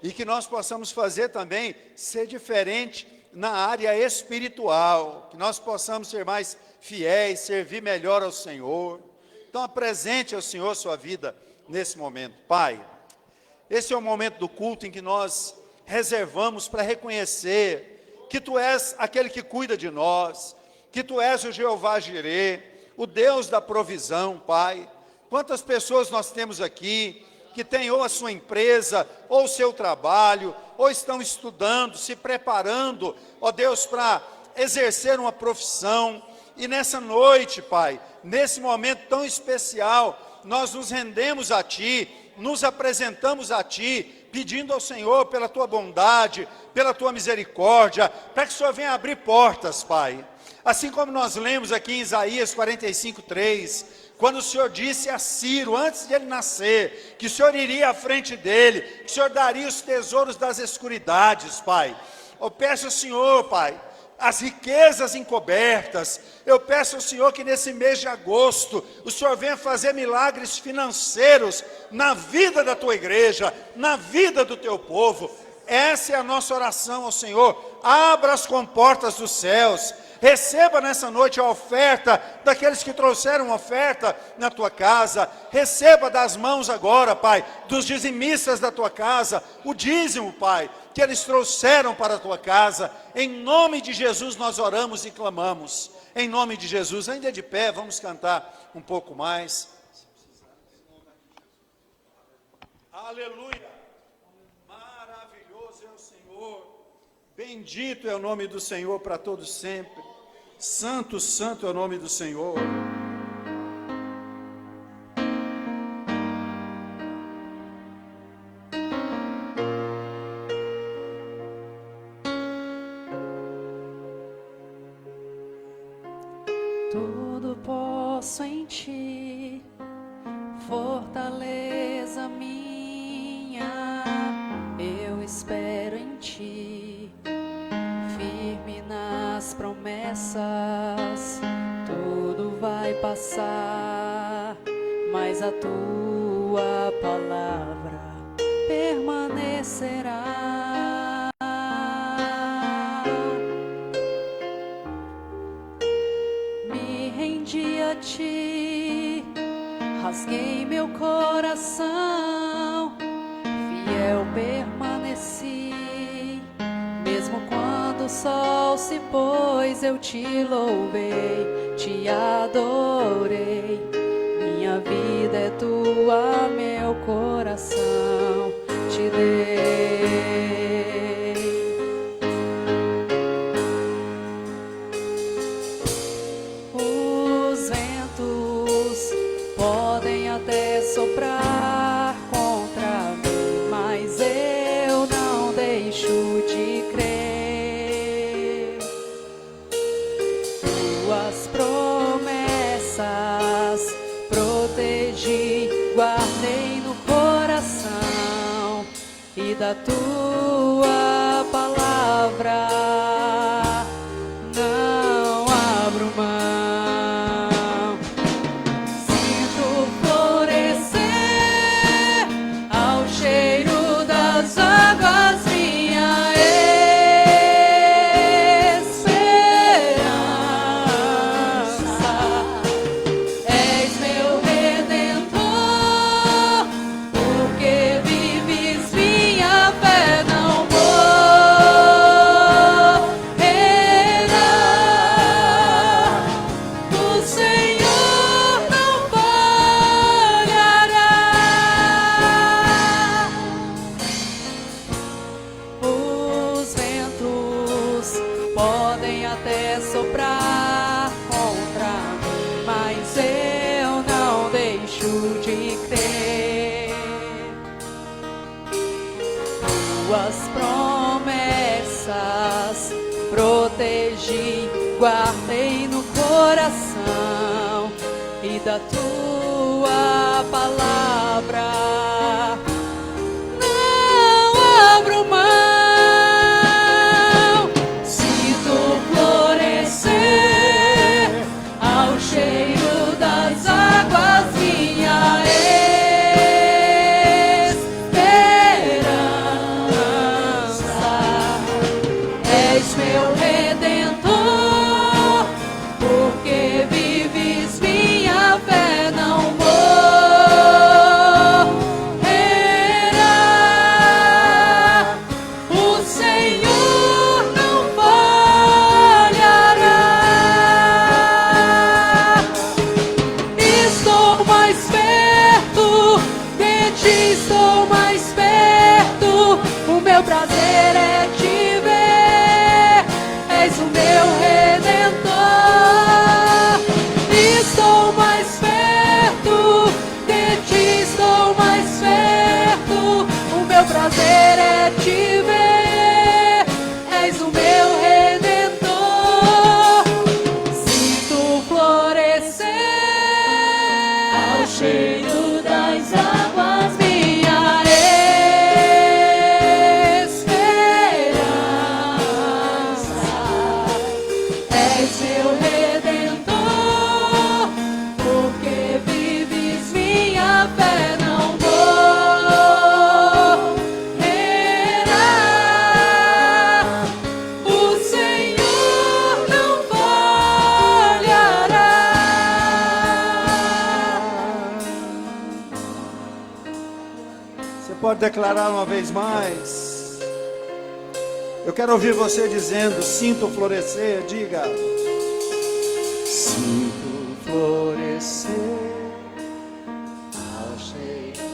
S1: e que nós possamos fazer também, ser diferente na área espiritual, que nós possamos ser mais fiéis, servir melhor ao Senhor. Então apresente ao Senhor sua vida nesse momento. Pai, esse é o momento do culto em que nós reservamos para reconhecer que Tu és aquele que cuida de nós, que Tu és o Jeová Jirê, o Deus da provisão, Pai. Quantas pessoas nós temos aqui que têm ou a sua empresa, ou o seu trabalho, ou estão estudando, se preparando, ó Deus, para exercer uma profissão. E nessa noite, Pai, nesse momento tão especial, nós nos rendemos a Ti, nos apresentamos a Ti, pedindo ao Senhor pela Tua bondade, pela Tua misericórdia, para que o Senhor venha abrir portas, Pai. Assim como nós lemos aqui em Isaías 45:3, quando o Senhor disse a Ciro, antes de ele nascer, que o Senhor iria à frente dele, que o Senhor daria os tesouros das escuridades, Pai. Eu peço ao Senhor, Pai, as riquezas encobertas. Eu peço ao Senhor que nesse mês de agosto, o Senhor venha fazer milagres financeiros na vida da Tua igreja, na vida do Teu povo. Essa é a nossa oração ao Senhor. Abra as comportas dos céus. Receba nessa noite a oferta daqueles que trouxeram oferta na tua casa. Receba das mãos agora, Pai, dos dizimistas da tua casa, o dízimo, Pai, que eles trouxeram para a tua casa. Em nome de Jesus nós oramos e clamamos. Em nome de Jesus, ainda de pé, vamos cantar um pouco mais. Aleluia! Maravilhoso é o Senhor. Bendito é o nome do Senhor para todos sempre. Santo, santo é o nome do Senhor.
S7: Tudo posso em Ti, fortaleza minha, eu espero em Ti, firme nas promessas. Tudo vai passar, mas a Tua palavra permanecerá. Me rendi a Ti, rasguei meu coração, fiel permaneci, mesmo quando o sol se pôs, eu Te louvei, Te adorei. Minha vida é Tua, meu coração Te dei. Os ventos podem até soprar contra mim, mas eu não deixo de crer. Tuas promessas protegi, guardei no coração, e da Tua palavra não abro mão. Sinto florescer ao cheiro das águas minha esperança. És meu redentor, porque vives minha fé não morrerá. O Senhor não falhará. Os ventos podem até soprar contra mim, mas eu não deixo de crer. Tuas promessas protegi, guardei no coração, e da Tua palavra não abro mão. Sinto florescer ao cheiro das águas minha esperança. És meu redentor, porque ti estou mais perto. O meu prazer é te ver. És o meu redentor. Estou mais perto, de ti estou mais perto. O meu prazer é te ver. És o meu redentor. Sinto florescer ao cheiro das águas minha esperança. És meu redentor, porque vives minha fé, não morrerá. O Senhor não falhará.
S2: Você pode declarar uma vez mais? Eu quero ouvir você dizendo: sinto florescer. Diga: sinto florescer ao cheiro.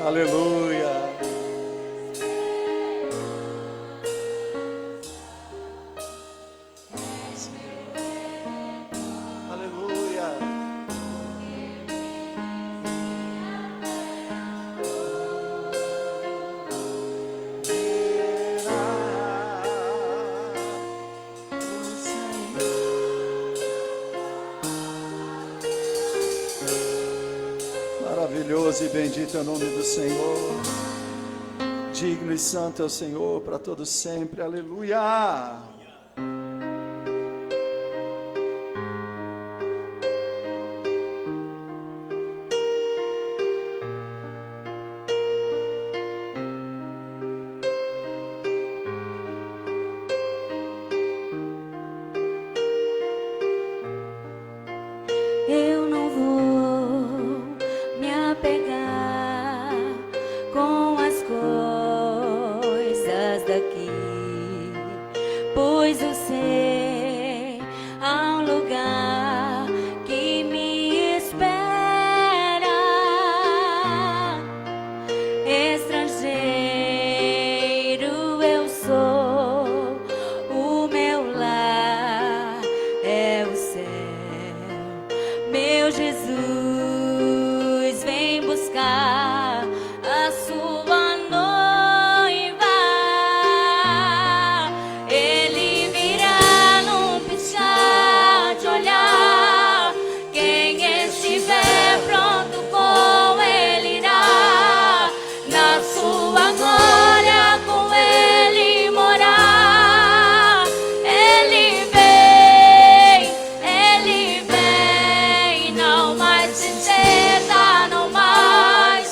S2: Aleluia. Aleluia. Maravilhoso e bendito é o nome do Senhor. Digno e santo é o Senhor para todo sempre. Aleluia.
S8: Eu não vou me apegar com as coisas daqui, pois eu sei há um lugar que me espera. Estrangeiro eu sou, o meu lar é o céu. Meu Jesus vem buscar a sua noiva. Ele virá num piscar de olhar. Quem estiver pronto com ele irá, na sua glória com ele morar. Ele vem, não mais tristeza, não mais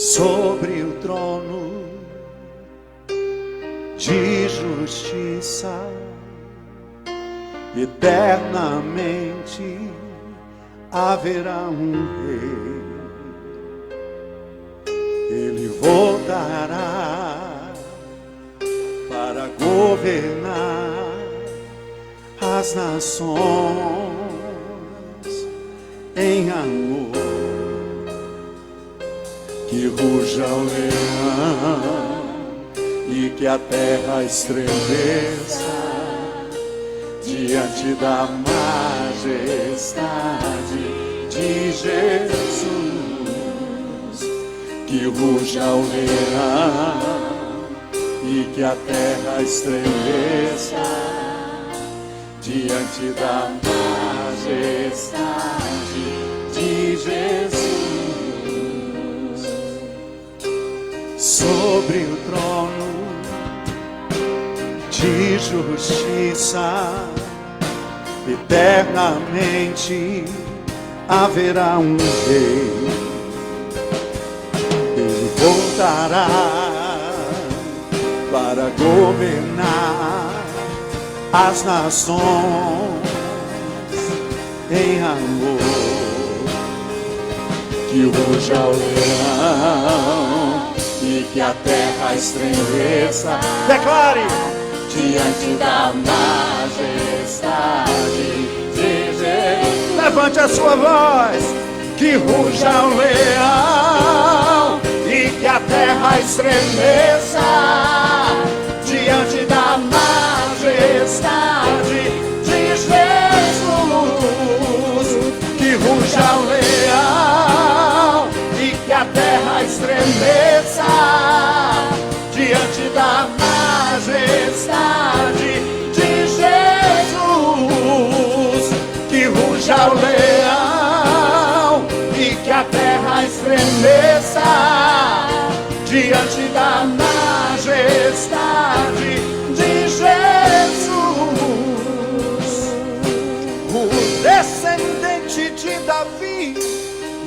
S2: sobre o trono de justiça, eternamente haverá um rei. Ele voltará para governar as nações em amor. Que ruja o leão e que a terra estremeça diante da majestade de Jesus. Que ruja o leão e que a terra estremeça diante da majestade de Jesus. Sobre o trono de justiça, eternamente haverá um rei. Ele voltará para governar as nações em amor. Que ruja o leão e que a terra estremeça. Declare! Diante da majestade de Jesus. Levante a sua voz. Que ruja o leão e que a terra estremeça diante da majestade de Jesus. Que ruja o leão e que a terra estremeça diante da majestade de Jesus. Que ruja o leão e que a terra estremeça diante da majestade de Jesus. O descendente de Davi,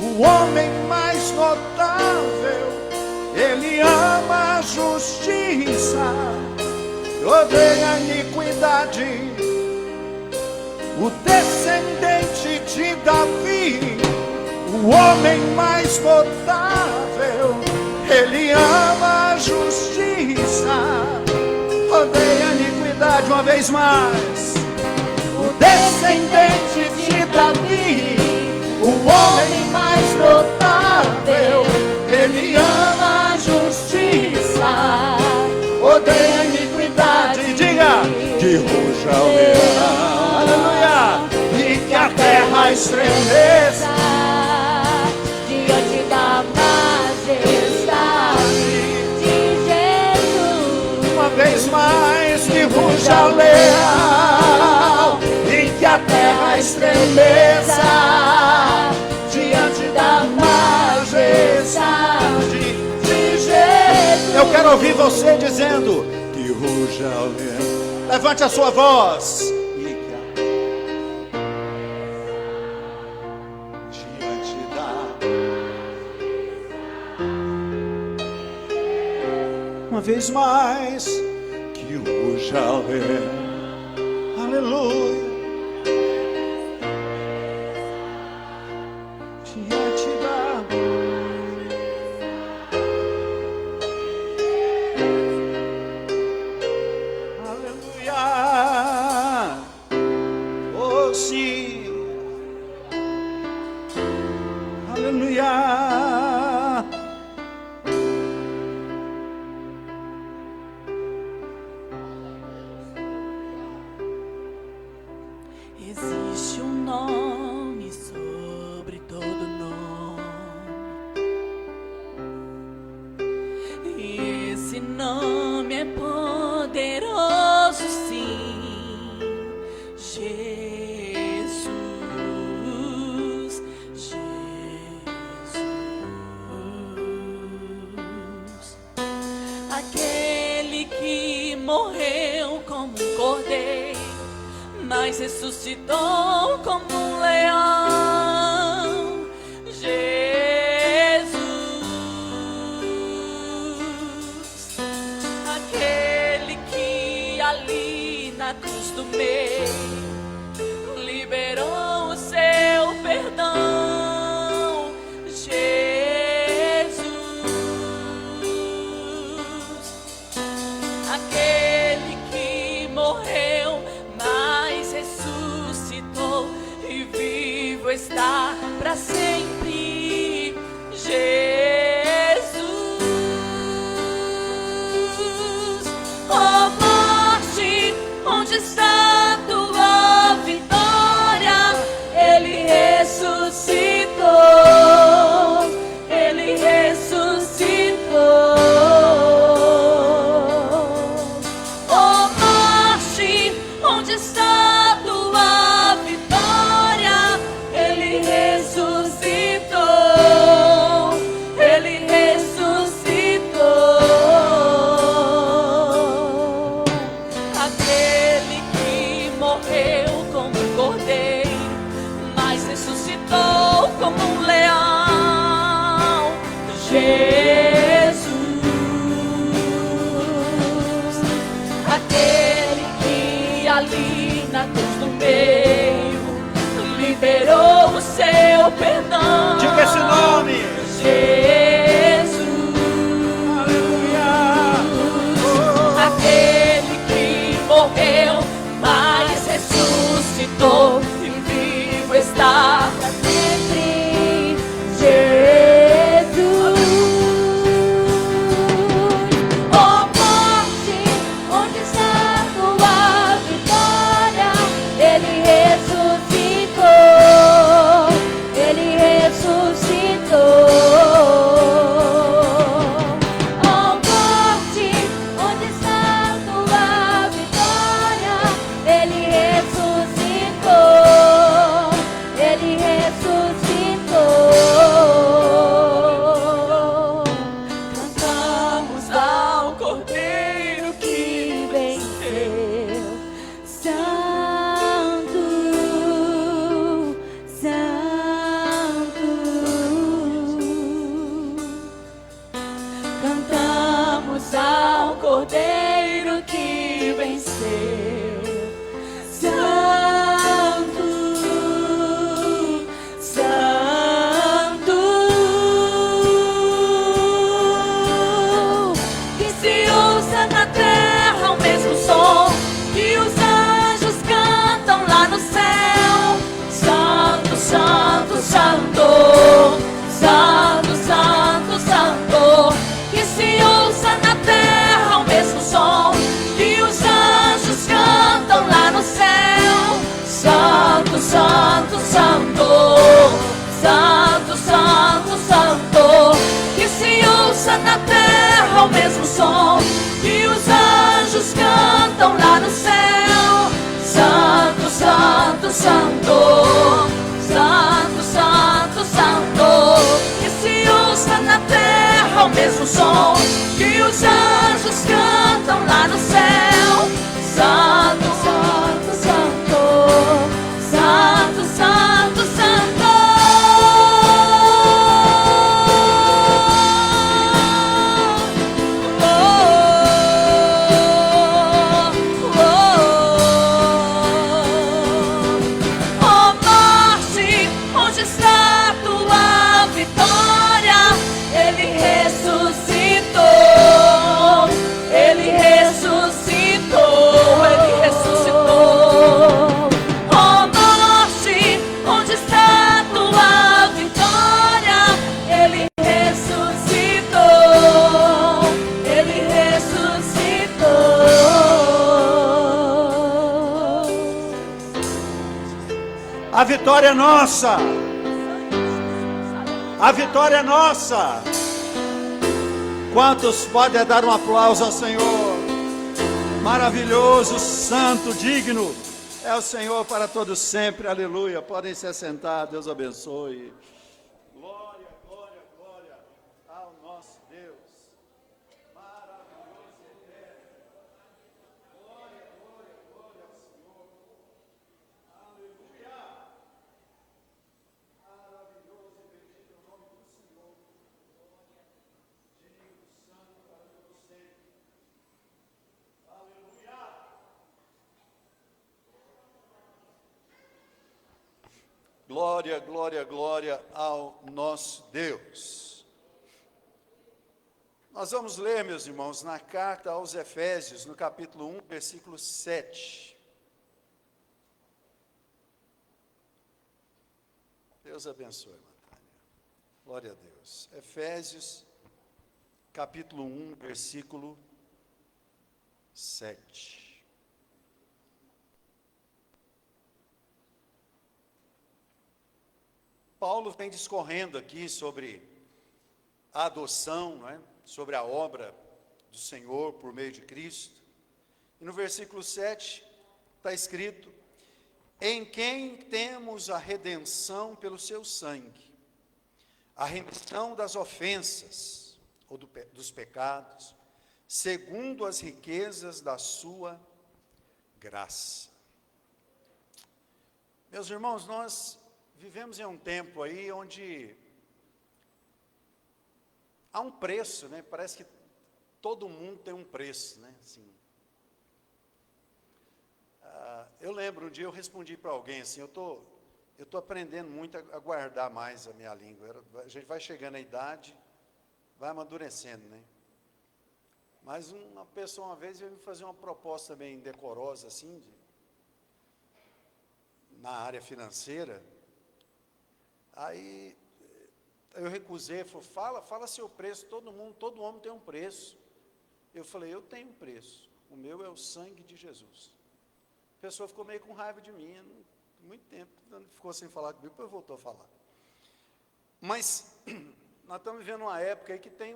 S2: o homem mais notável, ele ama a justiça, odeia a iniquidade. O descendente de Davi, o homem mais notável, ele ama a justiça, odeia a iniquidade. Uma vez mais. O descendente de Davi, o homem mais notável, ele ama a justiça, odeia a iniquidade. Diga que ruja o leão, aleluia, e que a terra estremeça
S8: diante da majestade de Jesus.
S2: Uma vez mais, que ruja o leão e que a terra estremeça diante da majestade de Jesus. Eu quero ouvir você dizendo que ruja o leão. Levante a sua voz. Diante da... Uma vez mais, que ruja o leão. Aleluia. Diante da... Aleluia. Oh, sim. Aleluia.
S7: Existe um nome sobre todo nome, e esse nome é poderoso, sim. Jesus, Jesus, aquele que morreu como um cordeiro, mas ressuscitou como um leão. Jesus, estar para sempre. Jesus, ó morte, onde está tua vitória? Ele ressuscitou, ele ressuscitou. Ó morte, onde está tua vitória? Ele ressuscitou, ele ressuscitou. Aquele que morreu como um cordeiro, mas ressuscitou como um leão. Jesus, aquele que ali na cruz do meio liberou o seu perdão.
S1: Diga esse nome.
S7: Jesus,
S1: Aleluia.
S7: aquele que morreu, mas ressuscitou e vivo está para sempre. Jesus, ó morte, onde está tua vitória? Ele ressuscitou, ele ressuscitou. Ó morte, onde está tua vitória? Ele ressuscitou, ele ressuscitou. Cantamos ao Cordeiro que venceu. Santo, Santo. Cantamos ao Cordeiro que venceu. Santo, Santo. Que se ouça na terra o mesmo som que os anjos cantam lá no céu. Santo, Santo, Santo. Santo, Santo, Santo. Que se ouça na terra o mesmo som que os anjos cantam lá no céu. Santo, Santo, Santo. Santo, Santo, Santo. Que se ouça na terra o mesmo som que os anjos cantam lá no céu. Santo, Santo, Santo. Santo, Santo, Santo. Que se ouça na terra o mesmo som que os anjos cantam lá no céu. Santo, Santo, Santo. Santo, Santo, Santo. Ó morte, onde está tua vitória? Ele ressuscitou, ele ressuscitou, ele ressuscitou. Ó morte, onde está tua vitória? Ele ressuscitou, ele ressuscitou.
S1: A vitória é nossa. A vitória é nossa. Quantos podem dar um aplauso ao Senhor? Maravilhoso, santo, digno é o Senhor para todos sempre. Aleluia. Podem se assentar. Deus abençoe. Glória, glória, glória ao nosso Deus. Maravilhoso, eterno. Glória, glória, glória ao Senhor. Aleluia. Maravilhoso e bendito é o nome do Senhor. Digno, santo para todos sempre. Aleluia. Glória, glória, glória ao nosso Deus. Nós vamos ler, meus irmãos, na carta aos Efésios, no capítulo 1, versículo 7. Deus abençoe, Natália. Glória a Deus. Efésios, capítulo 1, versículo 7. Paulo vem discorrendo aqui sobre a adoção, não é? Sobre a obra do Senhor por meio de Cristo. E no versículo 7 está escrito: em quem temos a redenção pelo seu sangue, a remissão das ofensas, ou dos pecados, segundo as riquezas da sua graça. Meus irmãos, nós vivemos em um tempo aí onde há um preço, né? Parece que todo mundo tem um preço, né? Assim, eu lembro, um dia eu respondi para alguém assim, eu tô aprendendo muito a guardar mais a minha língua. A gente vai chegando à idade, vai amadurecendo, né? Mas uma pessoa uma vez veio me fazer uma proposta bem decorosa, assim, na área financeira. Aí eu recusei, falou, fala seu preço, todo homem tem um preço. Eu falei, eu tenho um preço, o meu é o sangue de Jesus. A pessoa ficou meio com raiva de mim, muito tempo, ficou sem falar comigo, depois voltou a falar. Mas nós estamos vivendo uma época aí que tem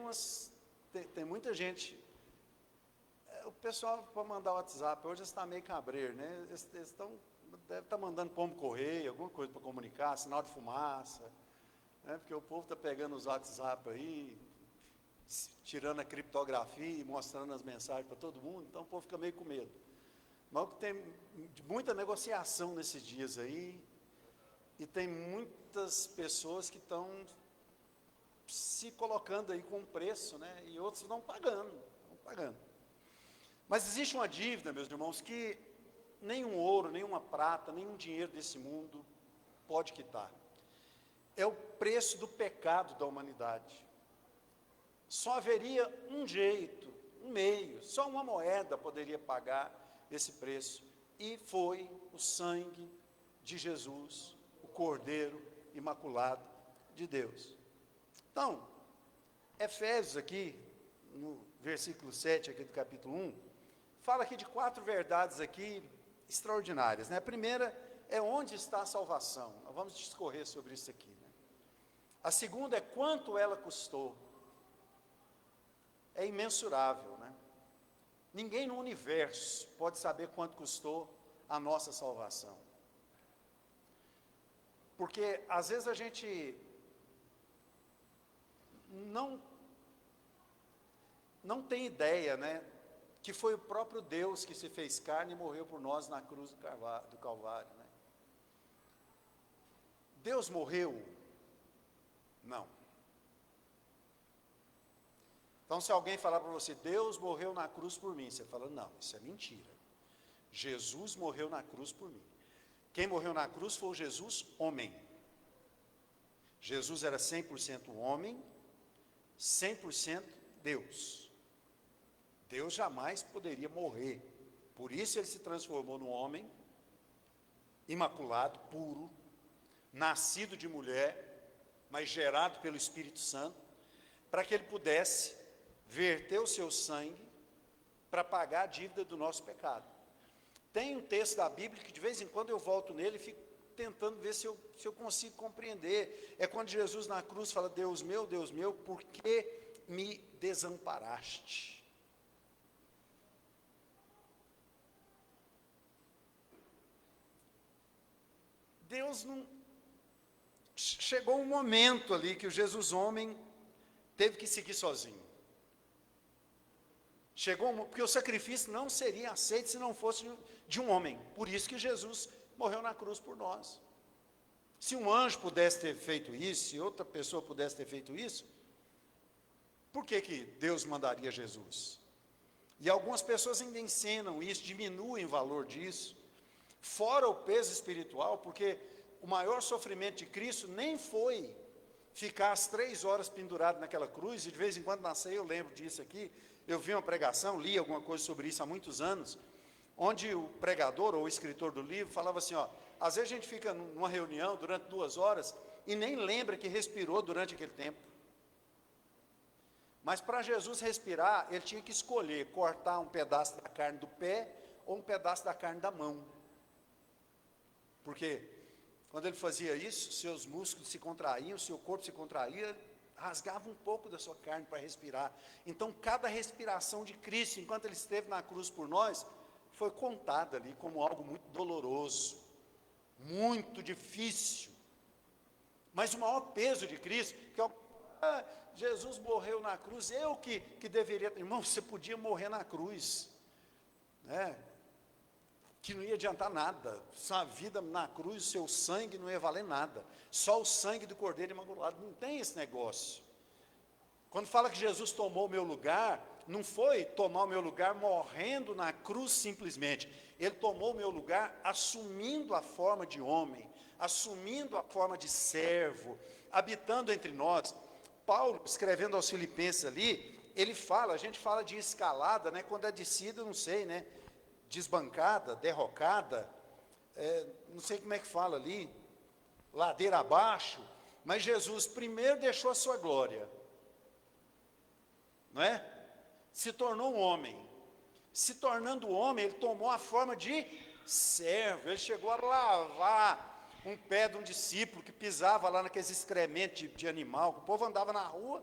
S1: muita gente. O pessoal, para mandar o WhatsApp, hoje está meio cabreiro, né? Eles deve estar mandando pombo correio, alguma coisa para comunicar, sinal de fumaça, né? Porque o povo está pegando os WhatsApp aí, tirando a criptografia e mostrando as mensagens para todo mundo, então o povo fica meio com medo. Mas tem muita negociação nesses dias aí, e tem muitas pessoas que estão se colocando aí com preço, né? E outros não pagando. Mas existe uma dívida, meus irmãos, que nenhum ouro, nenhuma prata, nenhum dinheiro desse mundo pode quitar. É o preço do pecado da humanidade. Só haveria um jeito, um meio, só uma moeda poderia pagar esse preço, e foi o sangue de Jesus, o Cordeiro Imaculado de Deus. Então, Efésios aqui, no versículo 7 aqui do capítulo 1, fala aqui de 4 verdades aqui extraordinárias, né? A primeira é onde está a salvação. Nós vamos discorrer sobre isso aqui, né? A segunda é quanto ela custou. É imensurável, né? Ninguém no universo pode saber quanto custou a nossa salvação. Porque às vezes a gente não tem ideia, né? Que foi o próprio Deus que se fez carne e morreu por nós na cruz do Calvário, né? Deus morreu? Não. Então, se alguém falar para você, Deus morreu na cruz por mim, você fala, não, isso é mentira. Jesus morreu na cruz por mim. Quem morreu na cruz foi o Jesus homem. Jesus era 100% homem, 100% Deus. Deus jamais poderia morrer. Por isso ele se transformou num homem imaculado, puro, nascido de mulher, mas gerado pelo Espírito Santo, para que ele pudesse verter o seu sangue para pagar a dívida do nosso pecado. Tem um texto da Bíblia que de vez em quando eu volto nele e fico tentando ver se eu consigo compreender. É quando Jesus na cruz fala, Deus meu, por que me desamparaste? Deus não... Chegou um momento ali que o Jesus homem teve que seguir sozinho. Porque o sacrifício não seria aceito se não fosse de um homem. Por isso que Jesus morreu na cruz por nós. Se um anjo pudesse ter feito isso, se outra pessoa pudesse ter feito isso, por que Deus mandaria Jesus? E algumas pessoas ainda ensinam isso, diminuem o valor disso, fora o peso espiritual, porque o maior sofrimento de Cristo nem foi ficar as 3 horas pendurado naquela cruz, e de vez em quando na ceia eu lembro disso aqui, eu vi uma pregação, li alguma coisa sobre isso há muitos anos, onde o pregador ou o escritor do livro falava assim, às vezes a gente fica numa reunião durante 2 horas, e nem lembra que respirou durante aquele tempo. Mas para Jesus respirar, ele tinha que escolher cortar um pedaço da carne do pé ou um pedaço da carne da mão. Porque quando ele fazia isso, seus músculos se contraíam, seu corpo se contraía, rasgava um pouco da sua carne para respirar. Então, cada respiração de Cristo, enquanto ele esteve na cruz por nós, foi contada ali como algo muito doloroso, muito difícil. Mas o maior peso de Cristo, que é Jesus morreu na cruz, eu que deveria, irmão, você podia morrer na cruz, né? Que não ia adiantar nada, sua vida na cruz, seu sangue não ia valer nada, só o sangue do Cordeiro Imaculado, não tem esse negócio. Quando fala que Jesus tomou o meu lugar, não foi tomar o meu lugar morrendo na cruz simplesmente, ele tomou o meu lugar assumindo a forma de homem, assumindo a forma de servo, habitando entre nós. Paulo, escrevendo aos Filipenses ali, ele fala, a gente fala de escalada, né? Quando é descida, não sei, né? Desbancada, derrocada, não sei como é que fala ali, ladeira abaixo, mas Jesus primeiro deixou a sua glória, não é? Se tornou um homem, se tornando homem, ele tomou a forma de servo, ele chegou a lavar um pé de um discípulo que pisava lá naqueles excrementos de animal, que o povo andava na rua,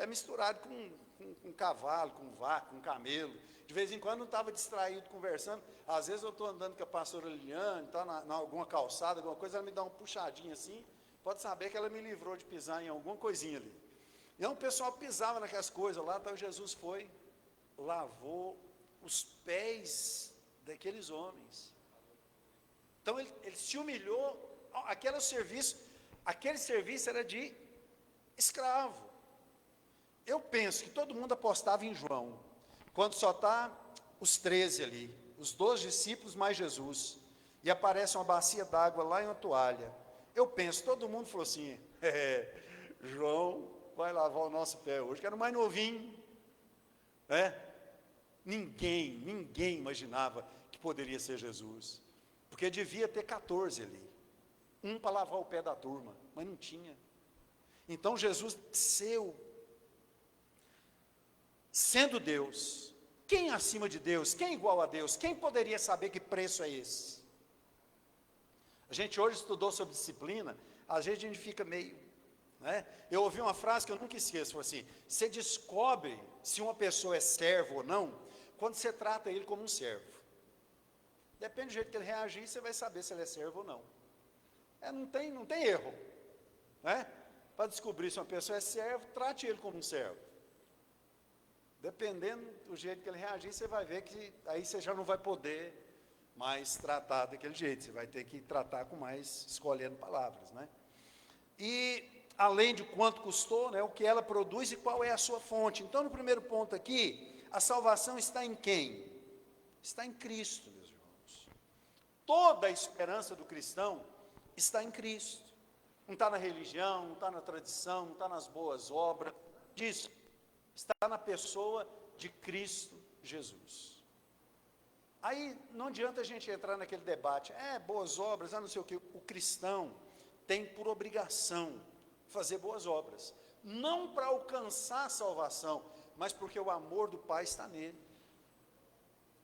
S1: misturado com cavalo, com vaca, com camelo. De vez em quando não estava distraído conversando, às vezes eu estou andando com a pastora Liliane, está na alguma calçada, alguma coisa, ela me dá uma puxadinha assim, pode saber que ela me livrou de pisar em alguma coisinha ali. Então o pessoal pisava naquelas coisas lá, então Jesus foi, lavou os pés daqueles homens. Então ele se humilhou. Aquele serviço era de escravo. Eu penso que todo mundo apostava em João, quando só está os 13 ali, os 12 discípulos mais Jesus, e aparece uma bacia d'água lá em uma toalha. Eu penso, todo mundo falou assim, João vai lavar o nosso pé hoje, que era o mais novinho, Ninguém imaginava que poderia ser Jesus, porque devia ter 14 ali, um para lavar o pé da turma, mas não tinha. Então Jesus desceu, sendo Deus. Quem acima de Deus? Quem igual a Deus? Quem poderia saber que preço é esse? A gente hoje estudou sobre disciplina, às vezes a gente fica meio, né? Eu ouvi uma frase que eu nunca esqueço, foi assim, você descobre se uma pessoa é servo ou não, quando você trata ele como um servo. Depende do jeito que ele reagir, você vai saber se ele é servo ou não. Não tem erro, né? Para descobrir se uma pessoa é servo, trate ele como um servo. Dependendo do jeito que ele reagir, você vai ver que aí você já não vai poder mais tratar daquele jeito, você vai ter que tratar com mais, escolhendo palavras, né? E além de quanto custou, né, o que ela produz e qual é a sua fonte. Então, no primeiro ponto aqui, a salvação está em quem? Está em Cristo, meus irmãos. Toda a esperança do cristão está em Cristo. Não está na religião, não está na tradição, não está nas boas obras, disso. Está na pessoa de Cristo Jesus. Aí não adianta a gente entrar naquele debate, boas obras, não sei o que. O cristão tem por obrigação fazer boas obras, não para alcançar a salvação, mas porque o amor do Pai está nele.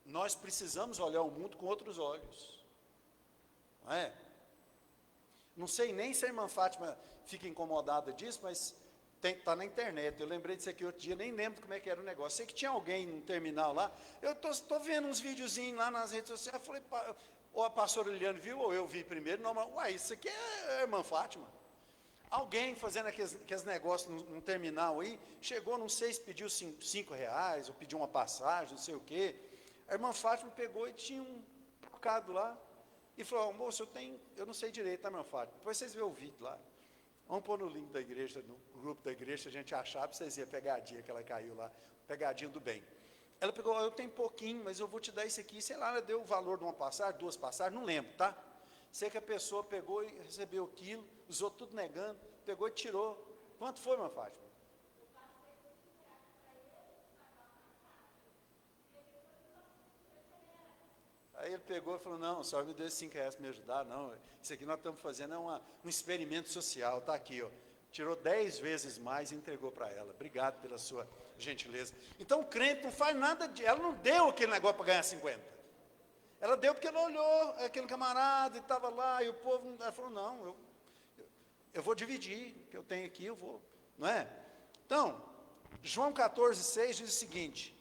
S1: Nós precisamos olhar o mundo com outros olhos, não é? Não sei nem se a irmã Fátima fica incomodada disso, mas está na internet. Eu lembrei disso aqui outro dia, nem lembro como é que era o negócio. Sei que tinha alguém no terminal lá. Eu estou vendo uns videozinhos lá nas redes sociais. Eu falei, ou a pastora Liliane viu, ou eu vi primeiro. Não, mas, isso aqui é a irmã Fátima. Alguém fazendo aqueles negócios no terminal aí, chegou, não sei se pediu R$5, ou pediu uma passagem, não sei o quê. A irmã Fátima pegou e tinha um trocado lá. E falou, moço, eu não sei direito, tá, irmã Fátima? Depois vocês vêem o vídeo lá. Vamos pôr no link da igreja, no grupo da igreja, a gente achar, para vocês verem a pegadinha que ela caiu lá, pegadinha do bem. Ela pegou, eu tenho pouquinho, mas eu vou te dar isso aqui, sei lá, ela deu o valor de uma passagem, 2 passagens, não lembro, tá? Sei que a pessoa pegou e recebeu aquilo, os outros tudo negando, pegou e tirou. Quanto foi, irmã Fátima? Aí ele pegou e falou, não, só me deu esses 5 reais para me ajudar, não, isso aqui nós estamos fazendo um experimento social, está aqui, ó. Tirou 10 vezes mais e entregou para ela. Obrigado pela sua gentileza. Então o crente não faz nada, ela não deu aquele negócio para ganhar 50. Ela deu porque ela olhou aquele camarada e estava lá, e o povo, ela falou, não, eu vou dividir, o que eu tenho aqui eu vou, não é? Então, João 14,6 diz o seguinte,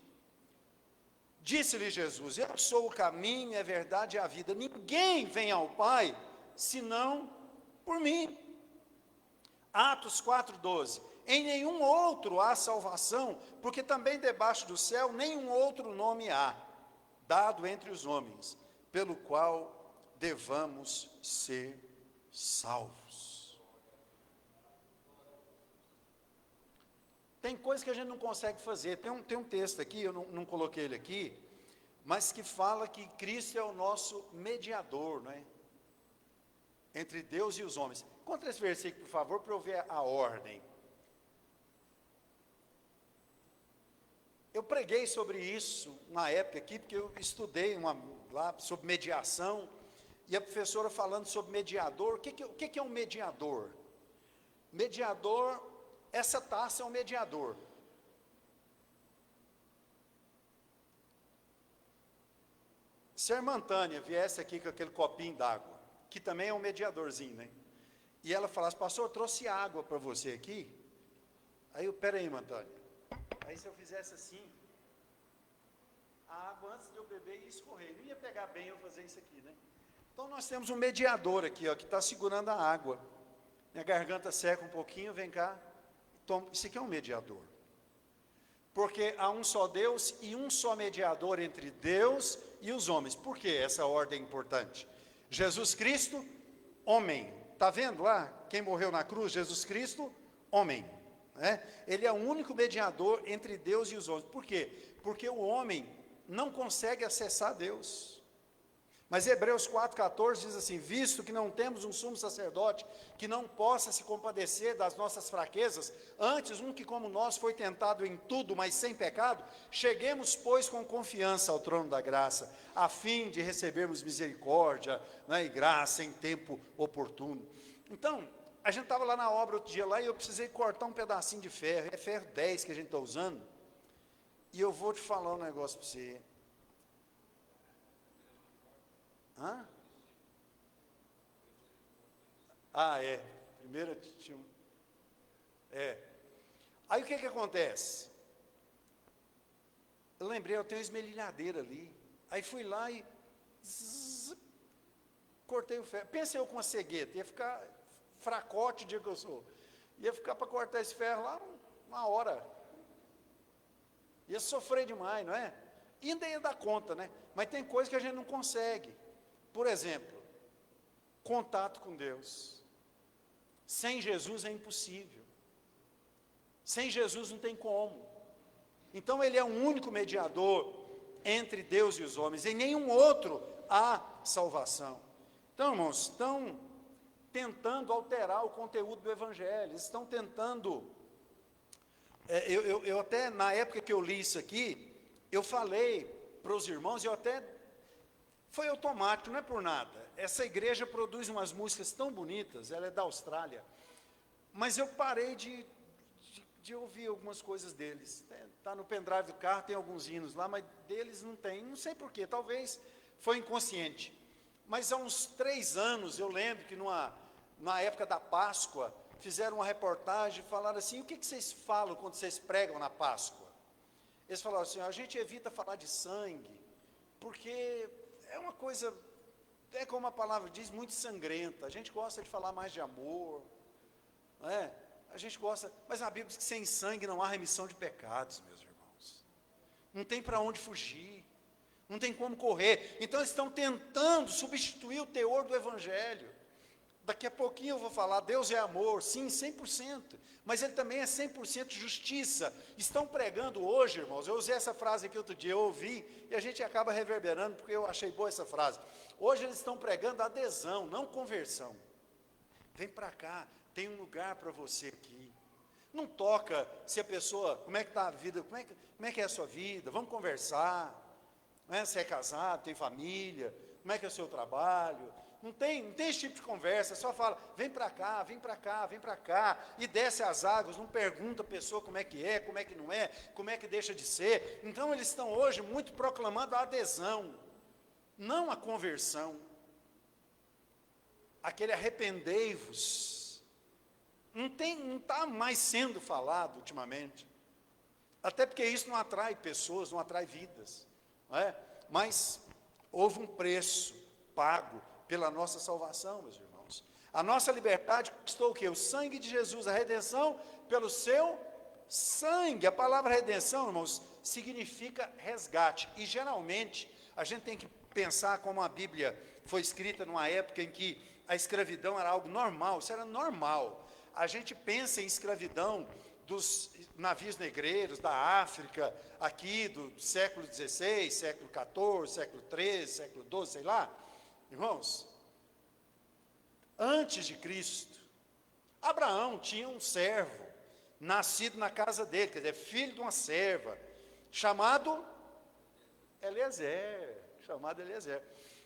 S1: disse-lhe Jesus, eu sou o caminho, a verdade e a vida, ninguém vem ao Pai, senão por mim. Atos 4,12, em nenhum outro há salvação, porque também debaixo do céu nenhum outro nome há, dado entre os homens, pelo qual devamos ser salvos. Tem coisas que a gente não consegue fazer, tem um texto aqui, eu não coloquei ele aqui, mas que fala que Cristo é o nosso mediador, não é? Entre Deus e os homens. Conta esse versículo, por favor, para eu ver a ordem. Eu preguei sobre isso uma época aqui, porque eu estudei lá sobre mediação, e a professora falando sobre mediador. O que é um mediador? Mediador, essa taça é um mediador. Se a irmã Tânia viesse aqui com aquele copinho d'água, que também é um mediadorzinho, né? E ela falasse, pastor, eu trouxe água para você aqui. Aí eu, peraí, irmã Tânia. Aí se eu fizesse assim, a água antes de eu beber ia escorrer. Não ia pegar bem eu fazer isso aqui, né? Então nós temos um mediador aqui, ó, que está segurando a água. Minha garganta seca um pouquinho, vem cá. Toma. Isso aqui é um mediador. Porque há um só Deus e um só mediador entre Deus e os homens. Por que essa ordem é importante? Jesus Cristo, homem. Está vendo lá? Quem morreu na cruz? Jesus Cristo, homem. Ele é o único mediador entre Deus e os homens. Por quê? Porque o homem não consegue acessar Deus. Mas Hebreus 4,14 diz assim, visto que não temos um sumo sacerdote que não possa se compadecer das nossas fraquezas, antes um que como nós foi tentado em tudo, mas sem pecado, cheguemos, pois, com confiança ao trono da graça, a fim de recebermos misericórdia, né, e graça em tempo oportuno. Então, a gente estava lá na obra outro dia lá e eu precisei cortar um pedacinho de ferro, é ferro 10 que a gente está usando, e eu vou te falar um negócio para você. Hã? Ah, é. Primeiro tinha um... Aí o que acontece? Eu lembrei, eu tenho uma esmerilhadeira ali. Aí fui lá e... cortei o ferro. Pensei eu com a cegueta, ia ficar fracote o dia que eu sou. Ia ficar para cortar esse ferro lá uma hora. Ia sofrer demais, não é? E ainda ia dar conta, né? Mas tem coisa que a gente não consegue. Por exemplo, contato com Deus. Sem Jesus é impossível. Sem Jesus não tem como. Então ele é o único mediador entre Deus e os homens. Em nenhum outro há salvação. Então, irmãos, estão tentando alterar o conteúdo do Evangelho. Estão tentando... Eu até, na época que eu li isso aqui, eu falei para os irmãos, eu até... Foi automático, não é por nada. Essa igreja produz umas músicas tão bonitas, ela é da Austrália, mas eu parei de ouvir algumas coisas deles. Está no pendrive do carro, tem alguns hinos lá, mas deles não tem, não sei porquê, talvez foi inconsciente. Mas há uns 3 anos, eu lembro que na época da Páscoa, fizeram uma reportagem e falaram assim, o que vocês falam quando vocês pregam na Páscoa? Eles falaram assim, a gente evita falar de sangue, porque... é uma coisa, como a palavra diz, muito sangrenta. A gente gosta de falar mais de amor, não é? A gente gosta, mas a Bíblia diz que sem sangue não há remissão de pecados, meus irmãos. Não tem para onde fugir, não tem como correr. Então eles estão tentando substituir o teor do Evangelho. Daqui a pouquinho eu vou falar, Deus é amor, sim, 100%, mas Ele também é 100% justiça. Estão pregando hoje, irmãos, eu usei essa frase aqui outro dia, eu ouvi, e a gente acaba reverberando, porque eu achei boa essa frase. Hoje eles estão pregando adesão, não conversão. Vem para cá, tem um lugar para você aqui. Não toca se a pessoa, como é que está a vida, como é que é a sua vida, vamos conversar. né? Você é casado, tem família, como é que é o seu trabalho? Não tem esse tipo de conversa, só fala, vem para cá, vem para cá, vem para cá, e desce as águas, não pergunta a pessoa como é, como é que não é, como é que deixa de ser. Então eles estão hoje muito proclamando a adesão, não a conversão. Aquele arrependei-vos, não está mais sendo falado ultimamente, até porque isso não atrai pessoas, não atrai vidas, não é? Mas houve um preço pago pela nossa salvação, meus irmãos. A nossa liberdade conquistou o quê? O sangue de Jesus, a redenção pelo seu sangue. A palavra redenção, irmãos, significa resgate. E geralmente, a gente tem que pensar como a Bíblia foi escrita numa época em que a escravidão era algo normal, isso era normal. A gente pensa em escravidão dos navios negreiros da África, aqui do século XVI, século XIV, século XIII, século XII, sei lá. Irmãos, antes de Cristo, Abraão tinha um servo, nascido na casa dele, quer dizer, filho de uma serva, chamado Eliezer,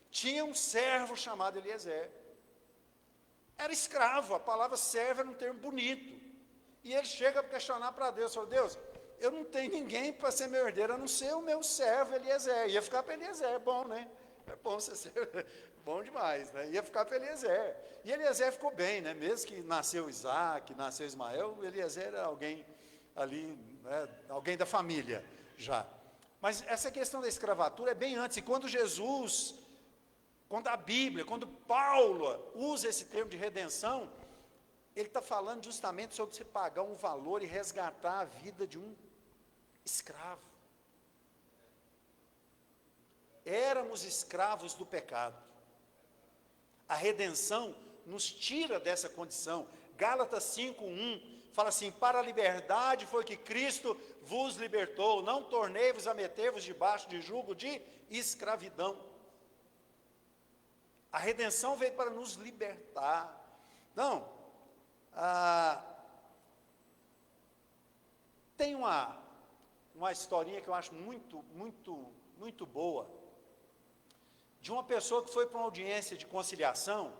S1: Tinha um servo chamado Eliezer. Era escravo, a palavra servo era um termo bonito. E ele chega a questionar para Deus, fala, Deus, eu não tenho ninguém para ser meu herdeiro, a não ser o meu servo Eliezer. Ia ficar para Eliezer, é bom, né? É bom você ser... Bom demais, né? Ia ficar para Eliezer. E Eliezer ficou bem, né? Mesmo que nasceu Isaac, nasceu Ismael, Eliezer era alguém ali, né? Alguém da família já. Mas essa questão da escravatura é bem antes. E quando Jesus, quando a Bíblia, quando Paulo usa esse termo de redenção, ele está falando justamente sobre você pagar um valor e resgatar a vida de um escravo. Éramos escravos do pecado. A redenção nos tira dessa condição. Gálatas 5:1 fala assim, para a liberdade foi que Cristo vos libertou, não tornei-vos a meter-vos debaixo de jugo de escravidão. A redenção veio para nos libertar. Não, tem uma historinha que eu acho muito boa, de uma pessoa que foi para uma audiência de conciliação,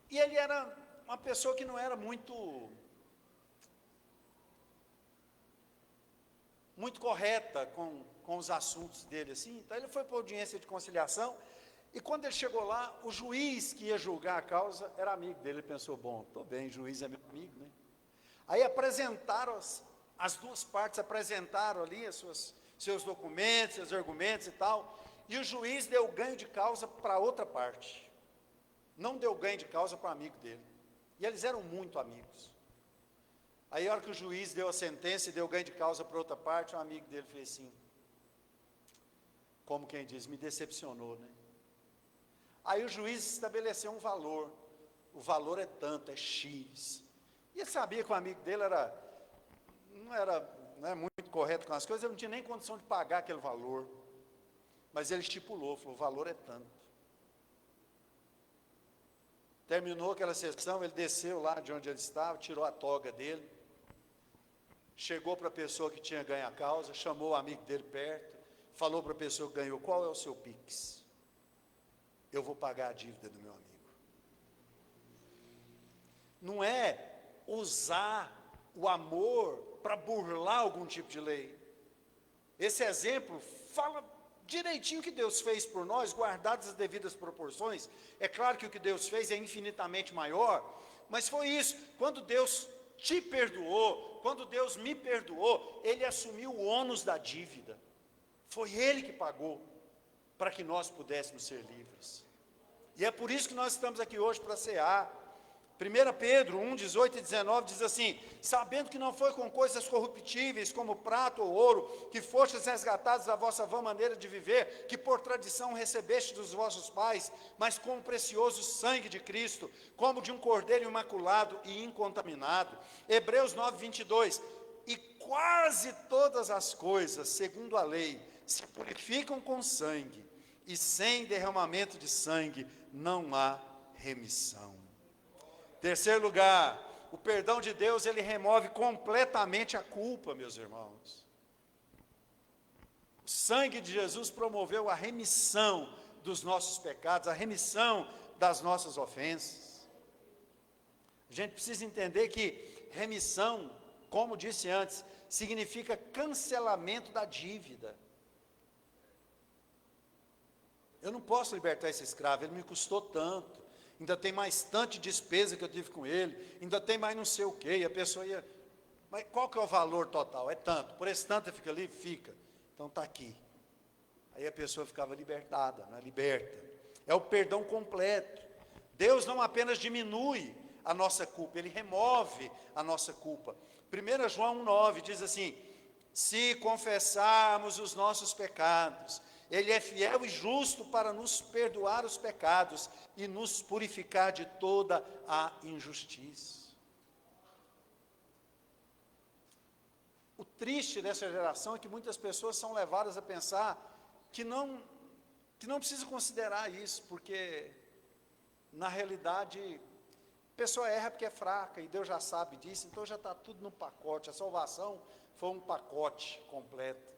S1: e ele era uma pessoa que não era muito correta com os assuntos dele, assim. Então ele foi para a audiência de conciliação, e quando ele chegou lá, o juiz que ia julgar a causa era amigo dele. Ele pensou, bom, estou bem, o juiz é meu amigo, né? Aí apresentaram, as duas partes apresentaram ali seus documentos, seus argumentos e tal, e o juiz deu ganho de causa para outra parte, não deu ganho de causa para o amigo dele, e eles eram muito amigos. Aí a hora que o juiz deu a sentença e deu ganho de causa para outra parte, um amigo dele fez assim, como quem diz, me decepcionou, né? Aí o juiz estabeleceu um valor, o valor é tanto, é X, e ele sabia que o amigo dele não era muito correto com as coisas, ele não tinha nem condição de pagar aquele valor, mas ele estipulou, falou, o valor é tanto. Terminou aquela sessão, ele desceu lá de onde ele estava, tirou a toga dele, chegou para a pessoa que tinha ganho a causa, chamou o amigo dele perto, falou para a pessoa que ganhou, qual é o seu Pix? Eu vou pagar a dívida do meu amigo. Não é usar o amor para burlar algum tipo de lei. Esse exemplo fala direitinho o que Deus fez por nós, guardadas as devidas proporções. É claro que o que Deus fez é infinitamente maior, mas foi isso. Quando Deus te perdoou, quando Deus me perdoou, Ele assumiu o ônus da dívida. Foi Ele que pagou para que nós pudéssemos ser livres. E é por isso que nós estamos aqui hoje para cear. 1 Pedro 1, 18 e 19 diz assim, sabendo que não foi com coisas corruptíveis, como prata ou ouro, que fostes resgatados da vossa vã maneira de viver, que por tradição recebeste dos vossos pais, mas com o precioso sangue de Cristo, como de um cordeiro imaculado e incontaminado. Hebreus 9, 22, e quase todas as coisas, segundo a lei, se purificam com sangue, e sem derramamento de sangue não há remissão. Terceiro lugar, o perdão de Deus, ele remove completamente a culpa, meus irmãos. sangue de Jesus promoveu a remissão dos nossos pecados, a remissão das nossas ofensas. A gente precisa entender que remissão, como disse antes, significa cancelamento da dívida. Eu não posso libertar esse escravo, ele me custou tanto, ainda tem mais tanta despesa que eu tive com ele, ainda tem mais não sei o quê, e a pessoa ia... Mas qual que é o valor total? É tanto, por esse tanto fica ali? Fica. Então está aqui. Aí a pessoa ficava libertada, né? Liberta. É o perdão completo. Deus não apenas diminui a nossa culpa, Ele remove a nossa culpa. 1 João 1,9 diz assim: se confessarmos os nossos pecados, Ele é fiel e justo para nos perdoar os pecados e nos purificar de toda a injustiça. O triste dessa geração é que muitas pessoas são levadas a pensar que não precisa considerar isso, porque, na realidade, a pessoa erra porque é fraca, e Deus já sabe disso, então já está tudo no pacote. A salvação foi um pacote completo.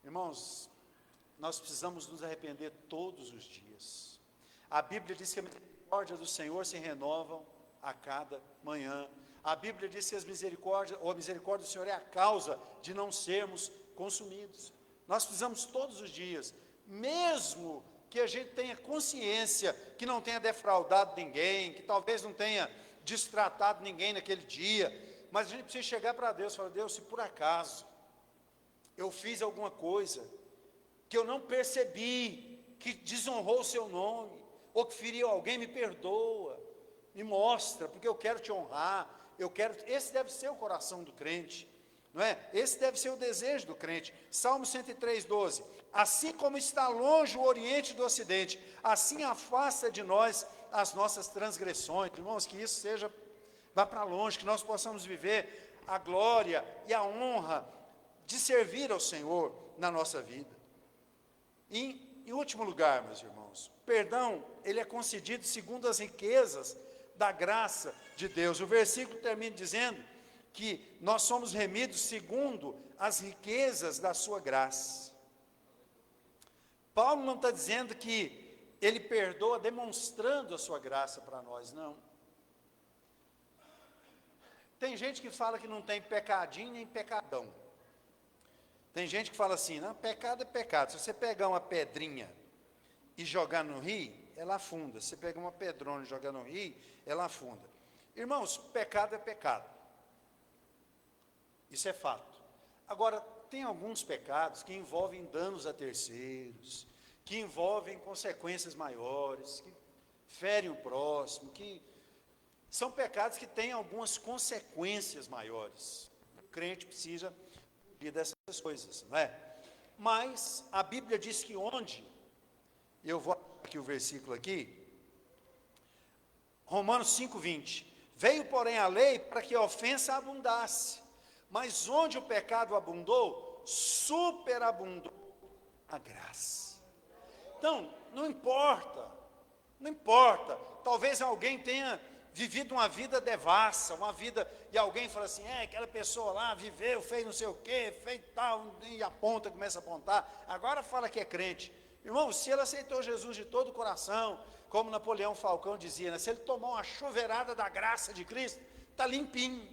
S1: Irmãos, nós precisamos nos arrepender todos os dias. A Bíblia diz que a misericórdia do Senhor se renovam a cada manhã. A Bíblia diz que a misericórdia do Senhor é a causa de não sermos consumidos. Nós precisamos todos os dias, mesmo que a gente tenha consciência que não tenha defraudado ninguém, que talvez não tenha destratado ninguém naquele dia, mas a gente precisa chegar para Deus e falar: Deus, se por acaso eu fiz alguma coisa que eu não percebi, que desonrou o seu nome, ou que feriu alguém, me perdoa, me mostra, porque eu quero te honrar. Esse deve ser o coração do crente, não é? Esse deve ser o desejo do crente. Salmo 103:12, assim como está longe o Oriente do Ocidente, assim afasta de nós as nossas transgressões. Irmãos, que isso vá para longe, que nós possamos viver a glória e a honra de servir ao Senhor na nossa vida. Em último lugar, meus irmãos, perdão, ele é concedido segundo as riquezas da graça de Deus. O versículo termina dizendo que nós somos remidos segundo as riquezas da sua graça. Paulo não está dizendo que ele perdoa demonstrando a sua graça para nós, não. Tem gente que fala que não tem pecadinho nem pecadão. Tem gente que fala assim: não, pecado é pecado. Se você pegar uma pedrinha e jogar no rio, ela afunda. Se você pegar uma pedrona e jogar no rio, ela afunda. Irmãos, pecado é pecado. Isso é fato. Agora, tem alguns pecados que envolvem danos a terceiros, que envolvem consequências maiores, que ferem o próximo, que são pecados que têm algumas consequências maiores. O crente precisa fugir dessas coisas, não é? Mas a Bíblia diz que onde, eu vou aqui o versículo aqui, Romanos 5:20, veio porém a lei para que a ofensa abundasse, mas onde o pecado abundou, superabundou a graça. Então, não importa, talvez alguém tenha vivido uma vida devassa, uma vida, e alguém fala assim: aquela pessoa lá viveu, fez não sei o quê, fez tal, e aponta, começa a apontar, agora fala que é crente. Irmão, se ele aceitou Jesus de todo o coração, como Napoleão Falcão dizia, né, se ele tomou uma chuveirada da graça de Cristo, está limpinho.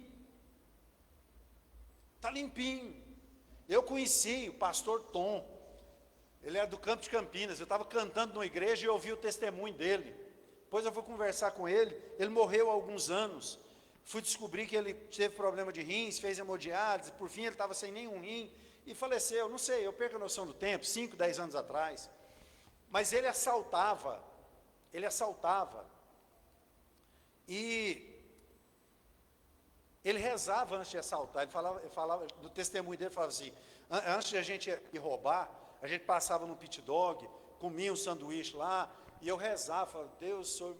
S1: Está limpinho. Eu conheci o pastor Tom, ele era do Campo de Campinas, eu estava cantando numa igreja e ouvi o testemunho dele. Depois eu fui conversar com ele morreu há alguns anos. Fui descobrir que ele teve problema de rins, fez hemodiálise, por fim ele estava sem nenhum rim e faleceu. Não sei, eu perco a noção do tempo, 5, 10 anos atrás. Mas ele assaltava, e ele rezava antes de assaltar. Ele falava no testemunho dele, falava assim: antes de a gente ir roubar, a gente passava no pit dog, comia um sanduíche lá, e eu rezava, falava: Deus, o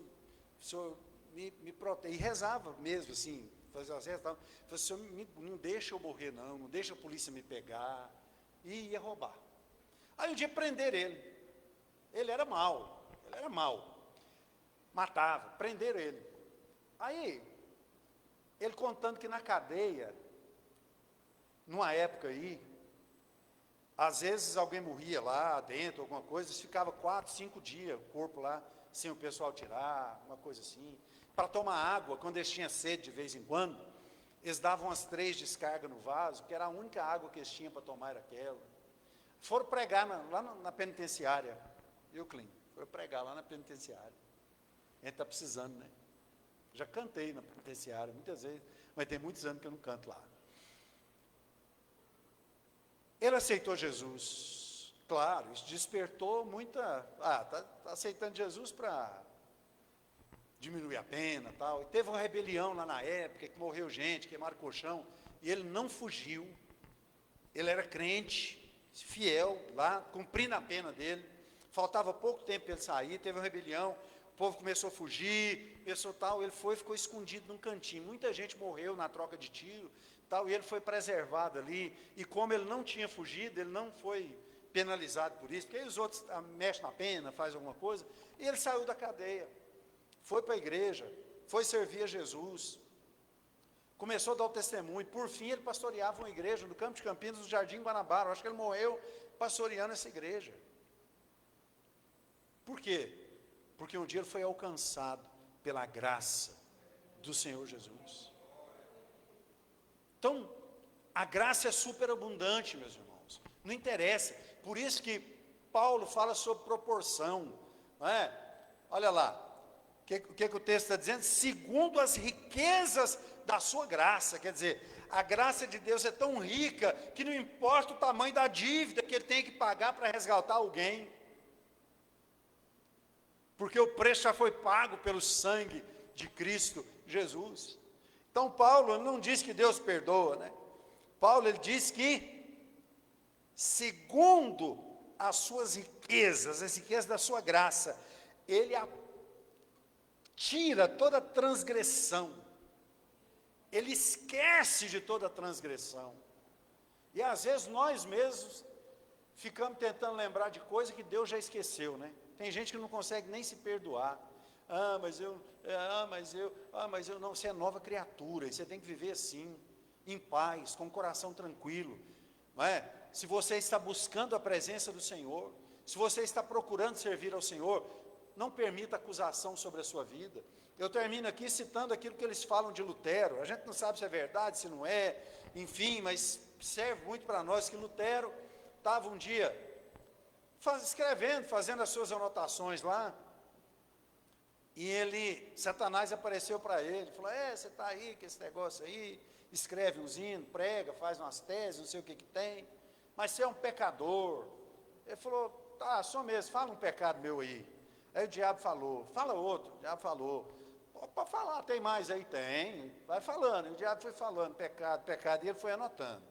S1: Senhor me protege. E rezava mesmo, assim, fazia as rezas, falava: Senhor, não deixa eu morrer não deixa a polícia me pegar, e ia roubar. Aí um dia prenderam ele. Ele era mau, matava, prenderam ele. Aí, ele contando que na cadeia, numa época aí, Às vezes alguém morria lá dentro, alguma coisa, eles ficavam 4, 5 dias, o corpo lá, sem o pessoal tirar, uma coisa assim. Para tomar água, quando eles tinham sede de vez em quando, eles davam umas 3 descargas no vaso, porque era a única água que eles tinham para tomar era aquela. Foram pregar lá na penitenciária, viu, Clim? Foram pregar lá na penitenciária. A gente está precisando, né? Já cantei na penitenciária muitas vezes, mas tem muitos anos que eu não canto lá. Ele aceitou Jesus, claro, isso despertou muita... tá aceitando Jesus para diminuir a pena, tal. E teve uma rebelião lá na época, que morreu gente, queimaram colchão, e ele não fugiu. Ele era crente, fiel, lá, cumprindo a pena dele. Faltava pouco tempo para ele sair, teve uma rebelião, o povo começou a fugir, começou tal, ele ficou escondido num cantinho. Muita gente morreu na troca de tiro, tal, e ele foi preservado ali. E como ele não tinha fugido, ele não foi penalizado por isso, porque aí os outros mexem na pena, fazem alguma coisa, e ele saiu da cadeia, foi para a igreja, foi servir a Jesus, começou a dar o testemunho. Por fim, ele pastoreava uma igreja no Campo de Campinas, no Jardim Guanabara. Eu acho que ele morreu pastoreando essa igreja. Por quê? Porque um dia ele foi alcançado pela graça do Senhor Jesus. Então, a graça é superabundante, meus irmãos. Não interessa. Por isso que Paulo fala sobre proporção. Não é? Olha lá. O que o texto está dizendo? Segundo as riquezas da sua graça. Quer dizer, a graça de Deus é tão rica que não importa o tamanho da dívida que ele tem que pagar para resgatar alguém. Porque o preço já foi pago pelo sangue de Cristo Jesus. Então Paulo não diz que Deus perdoa, né? Paulo ele diz que, segundo as suas riquezas, as riquezas da sua graça, ele tira toda transgressão, ele esquece de toda transgressão. E às vezes nós mesmos ficamos tentando lembrar de coisa que Deus já esqueceu, né? Tem gente que não consegue nem se perdoar. Mas eu não, você é nova criatura, e você tem que viver assim, em paz, com o coração tranquilo, não é? Se você está buscando a presença do Senhor, se você está procurando servir ao Senhor, não permita acusação sobre a sua vida. Eu termino aqui citando aquilo que eles falam de Lutero. A gente não sabe se é verdade, se não é, enfim, mas serve muito para nós que Lutero estava um dia escrevendo, fazendo as suas anotações lá, e Satanás apareceu para ele, falou: você está aí com esse negócio aí, escreve uns hinos, prega, faz umas teses, não sei o que tem, mas você é um pecador. Ele falou: tá, sou mesmo, fala um pecado meu aí. Aí o diabo falou: fala outro. O diabo falou: pode falar, tem mais aí? Tem, vai falando. E o diabo foi falando, pecado, pecado, e ele foi anotando.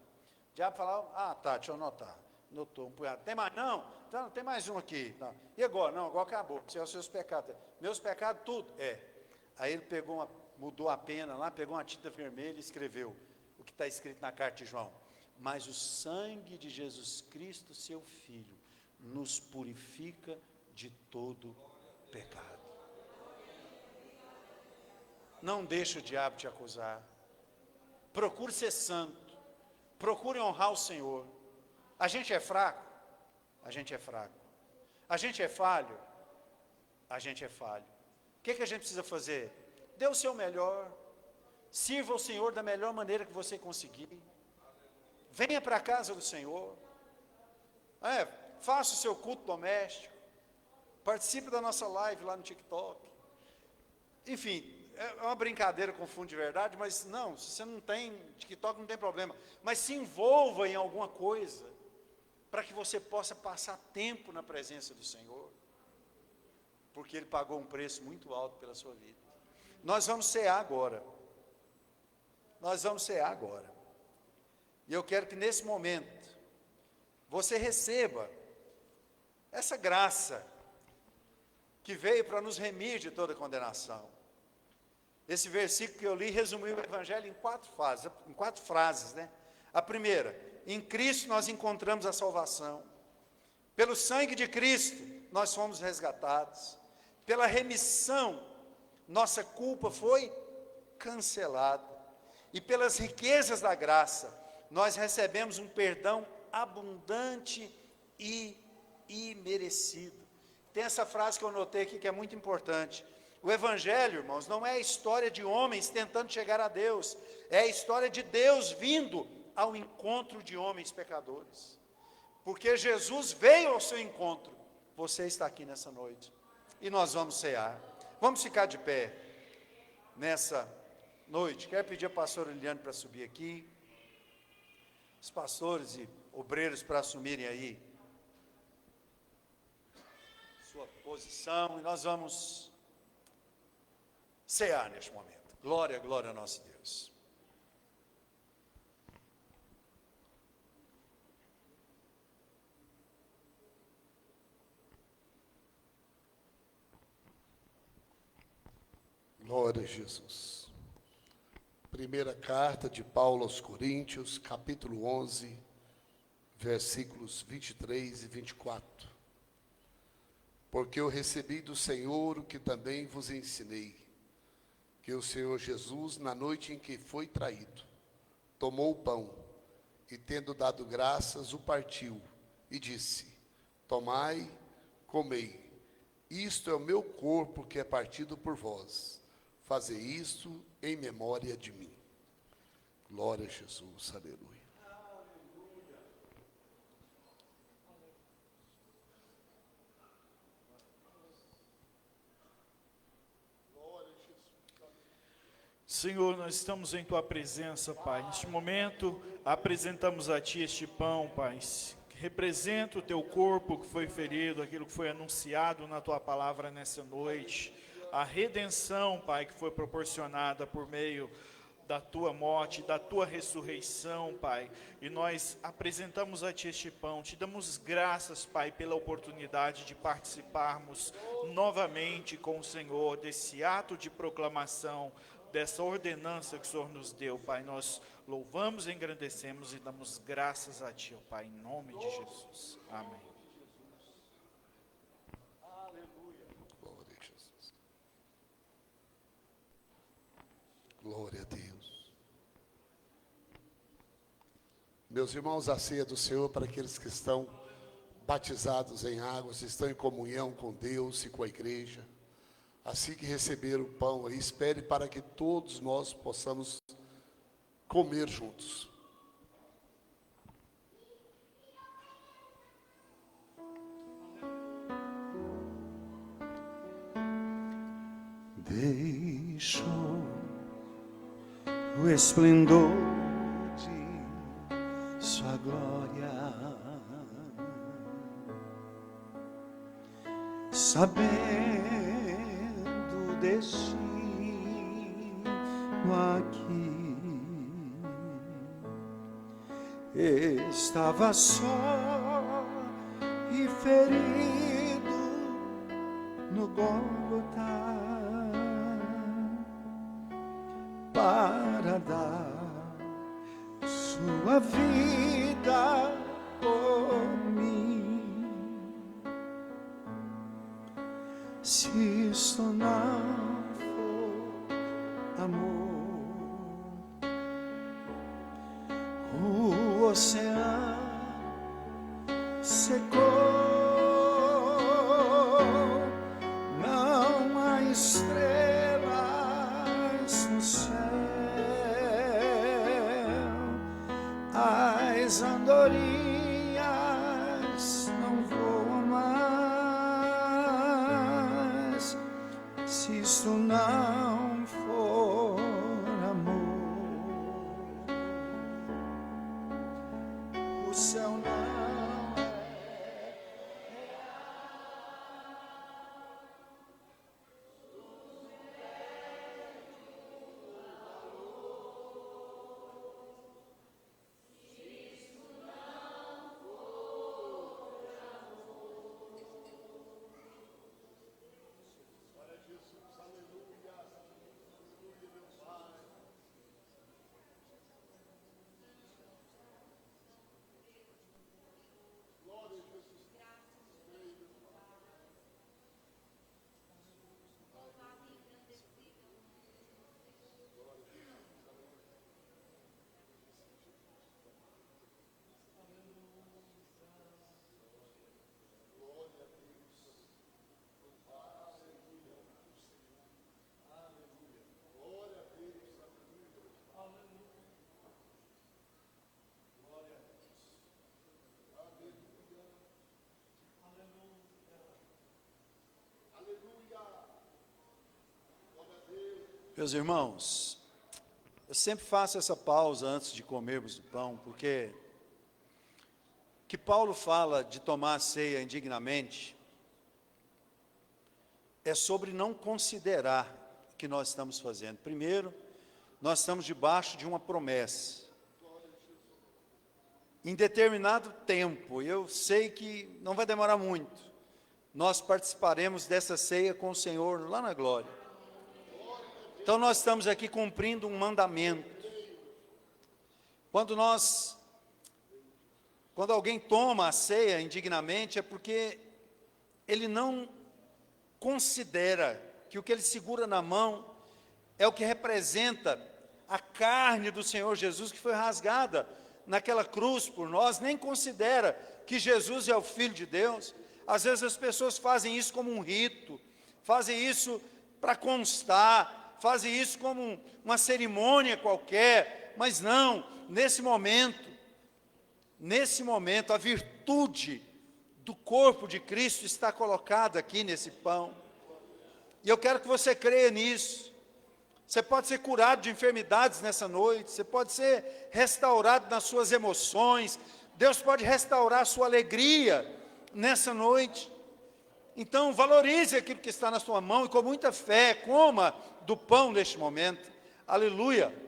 S1: O diabo falava: tá, deixa eu anotar. Notou um punhado. Tem mais? Não, tem mais um aqui. Não. E agora? Não, agora acabou. São os seus pecados. Meus pecados, tudo? Aí ele mudou a pena lá, pegou uma tinta vermelha e escreveu o que está escrito na carta de João: mas o sangue de Jesus Cristo, seu Filho, nos purifica de todo pecado. Não deixe o diabo te acusar. Procure ser santo. Procure honrar o Senhor. A gente é fraco? A gente é fraco. A gente é falho? A gente é falho. O que a gente precisa fazer? Dê o seu melhor. Sirva ao Senhor da melhor maneira que você conseguir. Venha para a casa do Senhor. Faça o seu culto doméstico. Participe da nossa live lá no TikTok. Enfim, é uma brincadeira com fundo de verdade, mas não, se você não tem TikTok, não tem problema. Mas se envolva em alguma coisa, para que você possa passar tempo na presença do Senhor, porque Ele pagou um preço muito alto pela sua vida. Nós vamos cear agora. Nós vamos cear agora. E eu quero que nesse momento, você receba essa graça que veio para nos remir de toda condenação. Esse versículo que eu li resumiu o Evangelho em 4 frases, né? A primeira: em Cristo nós encontramos a salvação. Pelo sangue de Cristo nós fomos resgatados. Pela remissão, nossa culpa foi cancelada. E pelas riquezas da graça, nós recebemos um perdão abundante e imerecido. Tem essa frase que eu notei aqui que é muito importante. O Evangelho, irmãos, não é a história de homens tentando chegar a Deus, é a história de Deus vindo ao encontro de homens pecadores. Porque Jesus veio ao seu encontro. Você está aqui nessa noite. E nós vamos cear. Vamos ficar de pé nessa noite. Quero pedir a pastora Liliane para subir aqui. Os pastores e obreiros para assumirem aí sua posição. E nós vamos cear neste momento. Glória, glória ao nosso Deus.
S6: Glória a Jesus. Primeira carta de Paulo aos Coríntios, capítulo 11, versículos 23 e 24. Porque eu recebi do Senhor o que também vos ensinei, que o Senhor Jesus, na noite em que foi traído, tomou o pão e, tendo dado graças, o partiu e disse: tomai, comei, isto é o meu corpo que é partido por vós. Fazer isto em memória de mim. Glória a Jesus, aleluia.
S9: Senhor, nós estamos em Tua presença, Pai. Neste momento, apresentamos a Ti este pão, Pai, que representa o Teu corpo que foi ferido, aquilo que foi anunciado na Tua palavra nessa noite. A redenção, Pai, que foi proporcionada por meio da Tua morte, da Tua ressurreição, Pai. E nós apresentamos a Ti este pão, Te damos graças, Pai, pela oportunidade de participarmos novamente com o Senhor desse ato de proclamação, dessa ordenança que o Senhor nos deu, Pai. Nós louvamos, engrandecemos e damos graças a Ti, Pai, em nome de Jesus. Amém.
S6: Glória a Deus. Meus irmãos, a ceia do Senhor, para aqueles que estão batizados em águas, estão em comunhão com Deus e com a igreja, assim que receber o pão, espere para que todos nós possamos comer juntos.
S2: Deixo o esplendor de sua glória, sabendo destino aqui, estava só e ferido no Gólgota, para dar sua vida por mim. Se isto não for amor, o oceano secou, não há estrelas no céu, as andorinhas não voam mais, se isto não for amor, o céu não é.
S1: Meus irmãos, eu sempre faço essa pausa antes de comermos o pão, porque que Paulo fala de tomar a ceia indignamente é sobre não considerar o que nós estamos fazendo. Primeiro, nós estamos debaixo de uma promessa. Em determinado tempo, eu sei que não vai demorar muito, nós participaremos dessa ceia com o Senhor lá na glória. Então nós estamos aqui cumprindo um mandamento. Quando alguém toma a ceia indignamente, é porque ele não considera que o que ele segura na mão é o que representa a carne do Senhor Jesus, que foi rasgada naquela cruz por nós, nem considera que Jesus é o Filho de Deus. Às vezes as pessoas fazem isso como um rito, fazem isso para constar, fazem isso como uma cerimônia qualquer, mas não, nesse momento, a virtude do corpo de Cristo está colocada aqui nesse pão, e eu quero que você creia nisso. Você pode ser curado de enfermidades nessa noite, você pode ser restaurado nas suas emoções, Deus pode restaurar a sua alegria nessa noite. Então valorize aquilo que está na sua mão e com muita fé, coma do pão neste momento. Aleluia.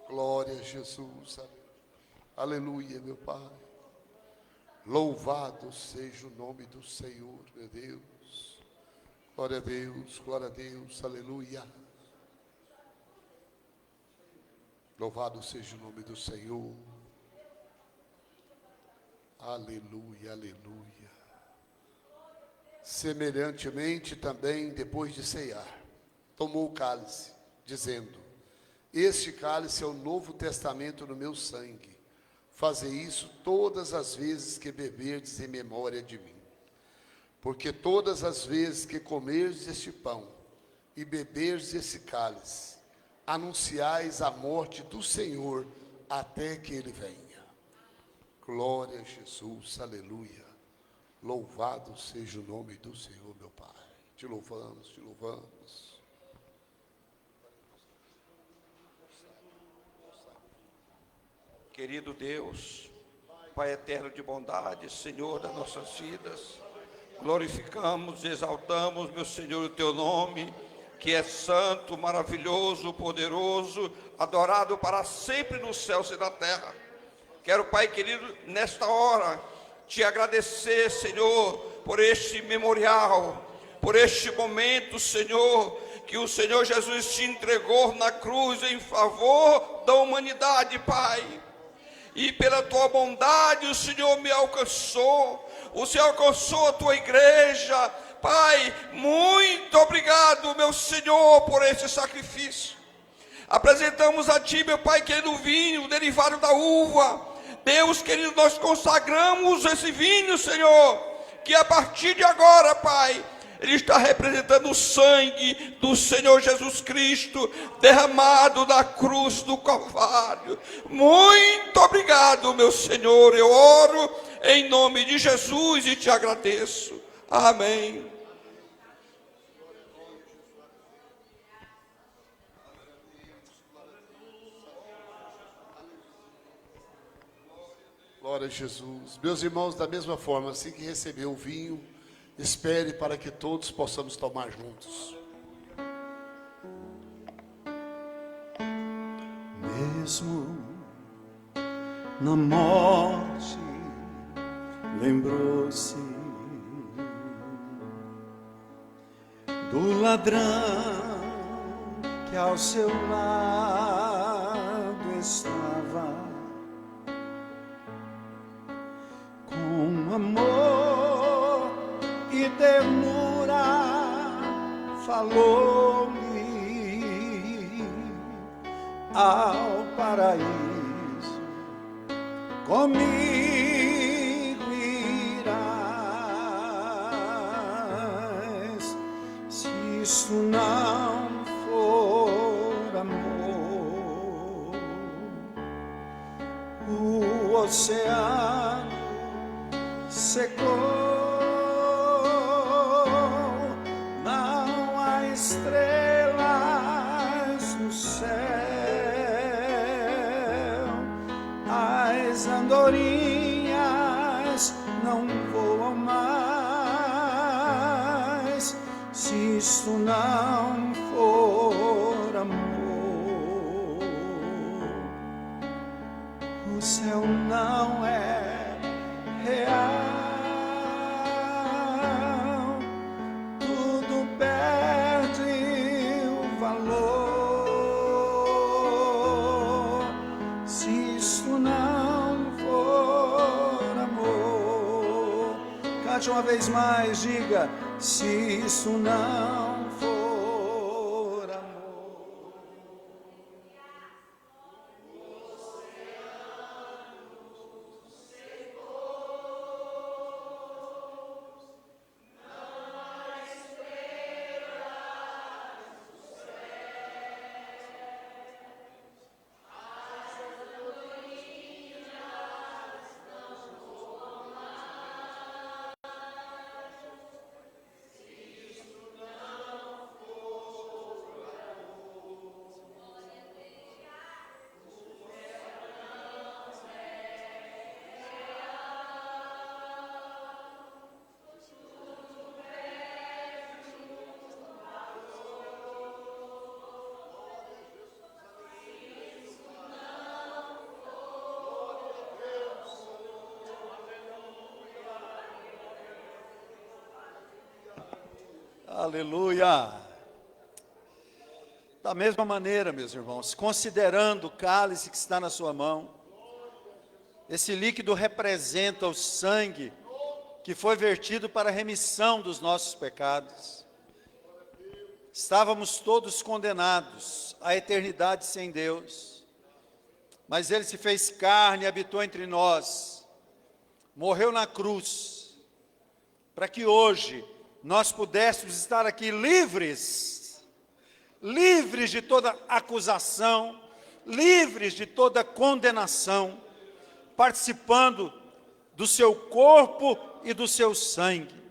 S6: Glória a Jesus, aleluia, meu Pai. Louvado seja o nome do Senhor, meu Deus. Glória a Deus, aleluia. Louvado seja o nome do Senhor. Aleluia, aleluia. Semelhantemente também, depois de ceiar, tomou o cálice, dizendo: este cálice é o novo testamento no meu sangue. Fazei isso todas as vezes que beberdes em memória de mim. Porque todas as vezes que comerdes este pão e beberdes esse cálice, anunciais a morte do Senhor até que Ele venha. Glória a Jesus, aleluia. Louvado seja o nome do Senhor, meu Pai. Te louvamos, te louvamos.
S10: Querido Deus, Pai eterno de bondade, Senhor das nossas vidas, glorificamos, exaltamos, meu Senhor, o Teu nome, que é santo, maravilhoso, poderoso, adorado para sempre nos céus e na terra. Quero, Pai querido, nesta hora, Te agradecer, Senhor, por este memorial, por este momento, Senhor, que o Senhor Jesus te entregou na cruz em favor da humanidade, Pai. E pela Tua bondade o Senhor me alcançou, o Senhor alcançou a Tua igreja, Pai, muito obrigado, meu Senhor, por esse sacrifício. Apresentamos a Ti, meu Pai querido, o vinho derivado da uva. Deus querido, nós consagramos esse vinho, Senhor, que a partir de agora, Pai, ele está representando o sangue do Senhor Jesus Cristo, derramado na cruz do Calvário. Muito obrigado, meu Senhor. Eu oro em nome de Jesus e Te agradeço. Amém.
S6: Glória a Jesus. Meus irmãos, da mesma forma, assim que recebeu o vinho, espere para que todos possamos tomar juntos.
S2: Mesmo na morte,
S1: lembrou-se do ladrão que ao seu lado estava, com amor e ternura falou-lhe ao paraíso: comigo irás. Se isso não for amor, o oceano secou, não há estrelas no céu, as andorinhas não voam mais, se isso não for amor. O céu não é real, tudo perde o valor, se isso não for amor. Cante uma vez mais, diga: se isso não for amor. Aleluia! Da mesma maneira, meus irmãos, considerando o cálice que está na sua mão, esse líquido representa o sangue que foi vertido para a remissão dos nossos pecados. Estávamos todos condenados à eternidade sem Deus, mas Ele se fez carne e habitou entre nós, morreu na cruz, para que hoje nós pudéssemos estar aqui livres, livres de toda acusação, livres de toda condenação, participando do seu corpo e do seu sangue.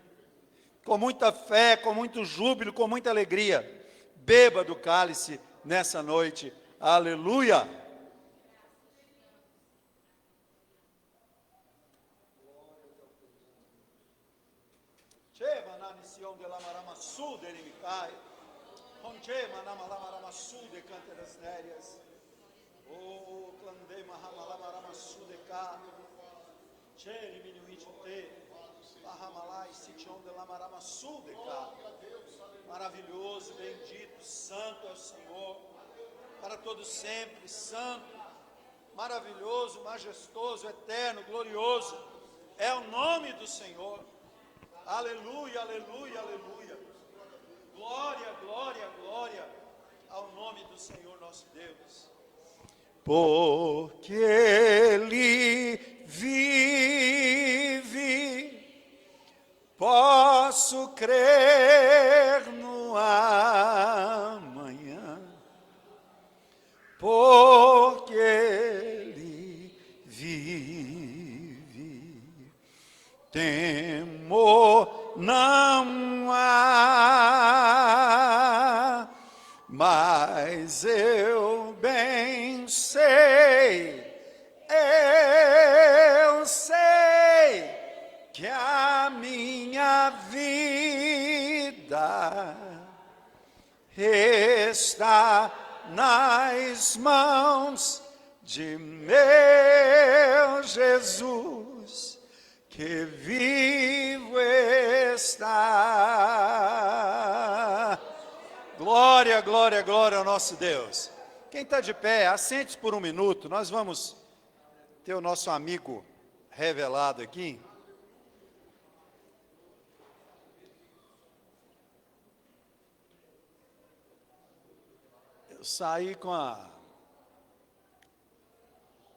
S1: Com muita fé, com muito júbilo, com muita alegria, beba do cálice nessa noite. Aleluia! Maravilhoso, bendito, santo é o Senhor, para todos sempre, santo, maravilhoso, majestoso, eterno, glorioso, é o nome do Senhor. Aleluia, aleluia, aleluia. Glória, glória, glória ao nome do Senhor nosso Deus. Porque Ele vive, posso crer no amanhã. Porque Ele vive, temor não há, mas eu bem sei, que a minha vida está nas mãos de meu Jesus, que vivo está. Glória, glória, glória ao nosso Deus. Quem está de pé, assente por um minuto, nós vamos ter o nosso amigo revelado aqui. Eu saí com a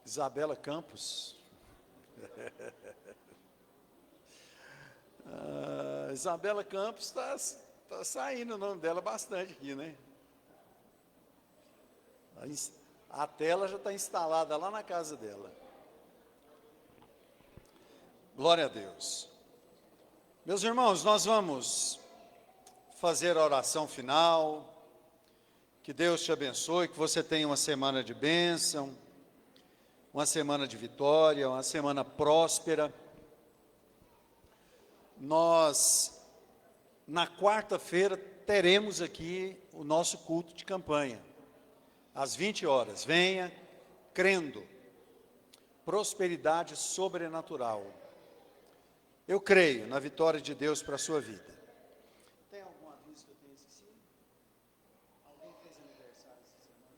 S1: Isabela Campos. Isabela Campos está saindo o nome dela bastante aqui, né? A tela já está instalada lá na casa dela. Glória a Deus. Meus irmãos, nós vamos fazer a oração final. Que Deus te abençoe, que você tenha uma semana de bênção, uma semana de vitória, uma semana próspera. Nós, na quarta-feira, teremos aqui o nosso culto de campanha, às 20 horas. Venha crendo, prosperidade sobrenatural. Eu creio na vitória de Deus para a sua vida. Tem algum aviso que eu tenho esquecido? Alguém fez aniversário essa semana?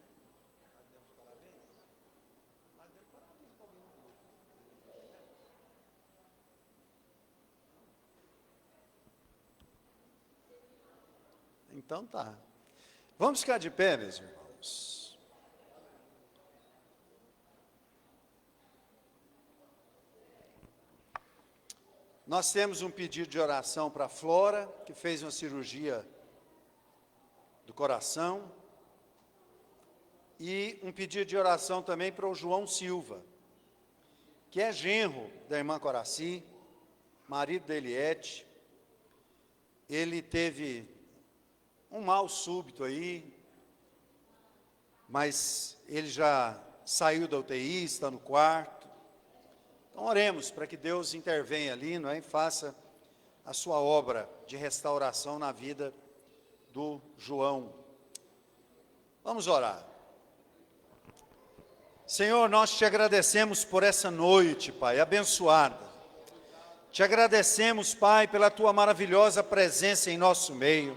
S1: Demos parabéns? Mas deu parabéns para alguém no grupo. Então tá. Vamos ficar de pé, meus irmãos. Nós temos um pedido de oração para a Flora, que fez uma cirurgia do coração. E um pedido de oração também para o João Silva, que é genro da irmã Coraci, marido da Eliette. Ele teve um mal súbito aí, mas ele já saiu da UTI, está no quarto. Então oremos para que Deus intervenha ali, não é? E faça a sua obra de restauração na vida do João. Vamos orar. Senhor, nós te agradecemos por essa noite, Pai, abençoada. Te agradecemos, Pai, pela tua maravilhosa presença em nosso meio.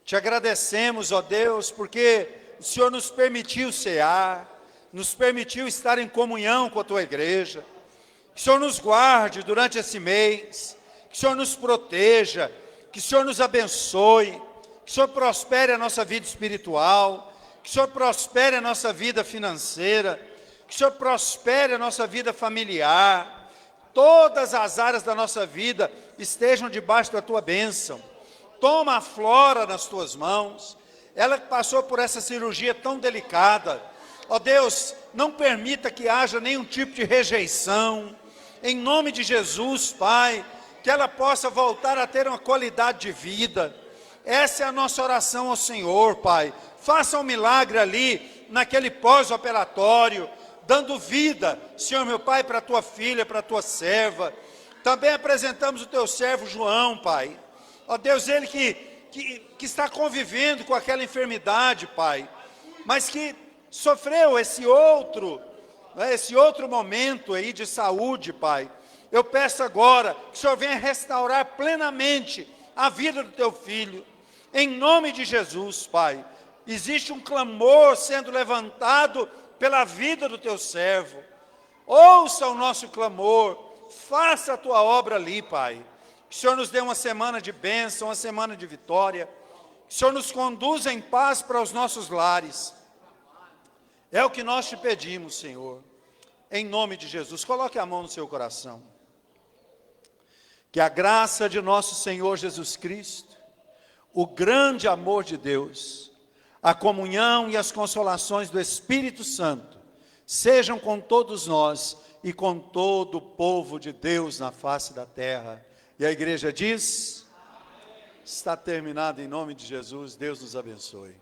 S1: Te agradecemos, ó Deus, porque o Senhor nos permitiu cear, nos permitiu estar em comunhão com a tua igreja. Que o Senhor nos guarde durante esse mês, que o Senhor nos proteja, que o Senhor nos abençoe, que o Senhor prospere a nossa vida espiritual, que o Senhor prospere a nossa vida financeira, que o Senhor prospere a nossa vida familiar. Todas as áreas da nossa vida estejam debaixo da tua bênção. Toma a Flora nas tuas mãos, ela que passou por essa cirurgia tão delicada. Ó Deus, não permita que haja nenhum tipo de rejeição. Em nome de Jesus, Pai, que ela possa voltar a ter uma qualidade de vida. Essa é a nossa oração ao Senhor, Pai. Faça um milagre ali, naquele pós-operatório, dando vida, Senhor meu Pai, para a tua filha, para a tua serva. Também apresentamos o teu servo João, Pai. Ó Deus, ele que está convivendo com aquela enfermidade, Pai, mas que sofreu esse outro momento aí de saúde, Pai. Eu peço agora que o Senhor venha restaurar plenamente a vida do teu filho, em nome de Jesus, Pai. Existe um clamor sendo levantado pela vida do teu servo. Ouça o nosso clamor, faça a tua obra ali, Pai. Que o Senhor nos dê uma semana de bênção, uma semana de vitória. Que o Senhor nos conduza em paz para os nossos lares. É o que nós te pedimos, Senhor. Em nome de Jesus, coloque a mão no seu coração. Que a graça de nosso Senhor Jesus Cristo, o grande amor de Deus, a comunhão e as consolações do Espírito Santo, sejam com todos nós e com todo o povo de Deus na face da terra. E a igreja diz: está terminado em nome de Jesus, Deus nos abençoe.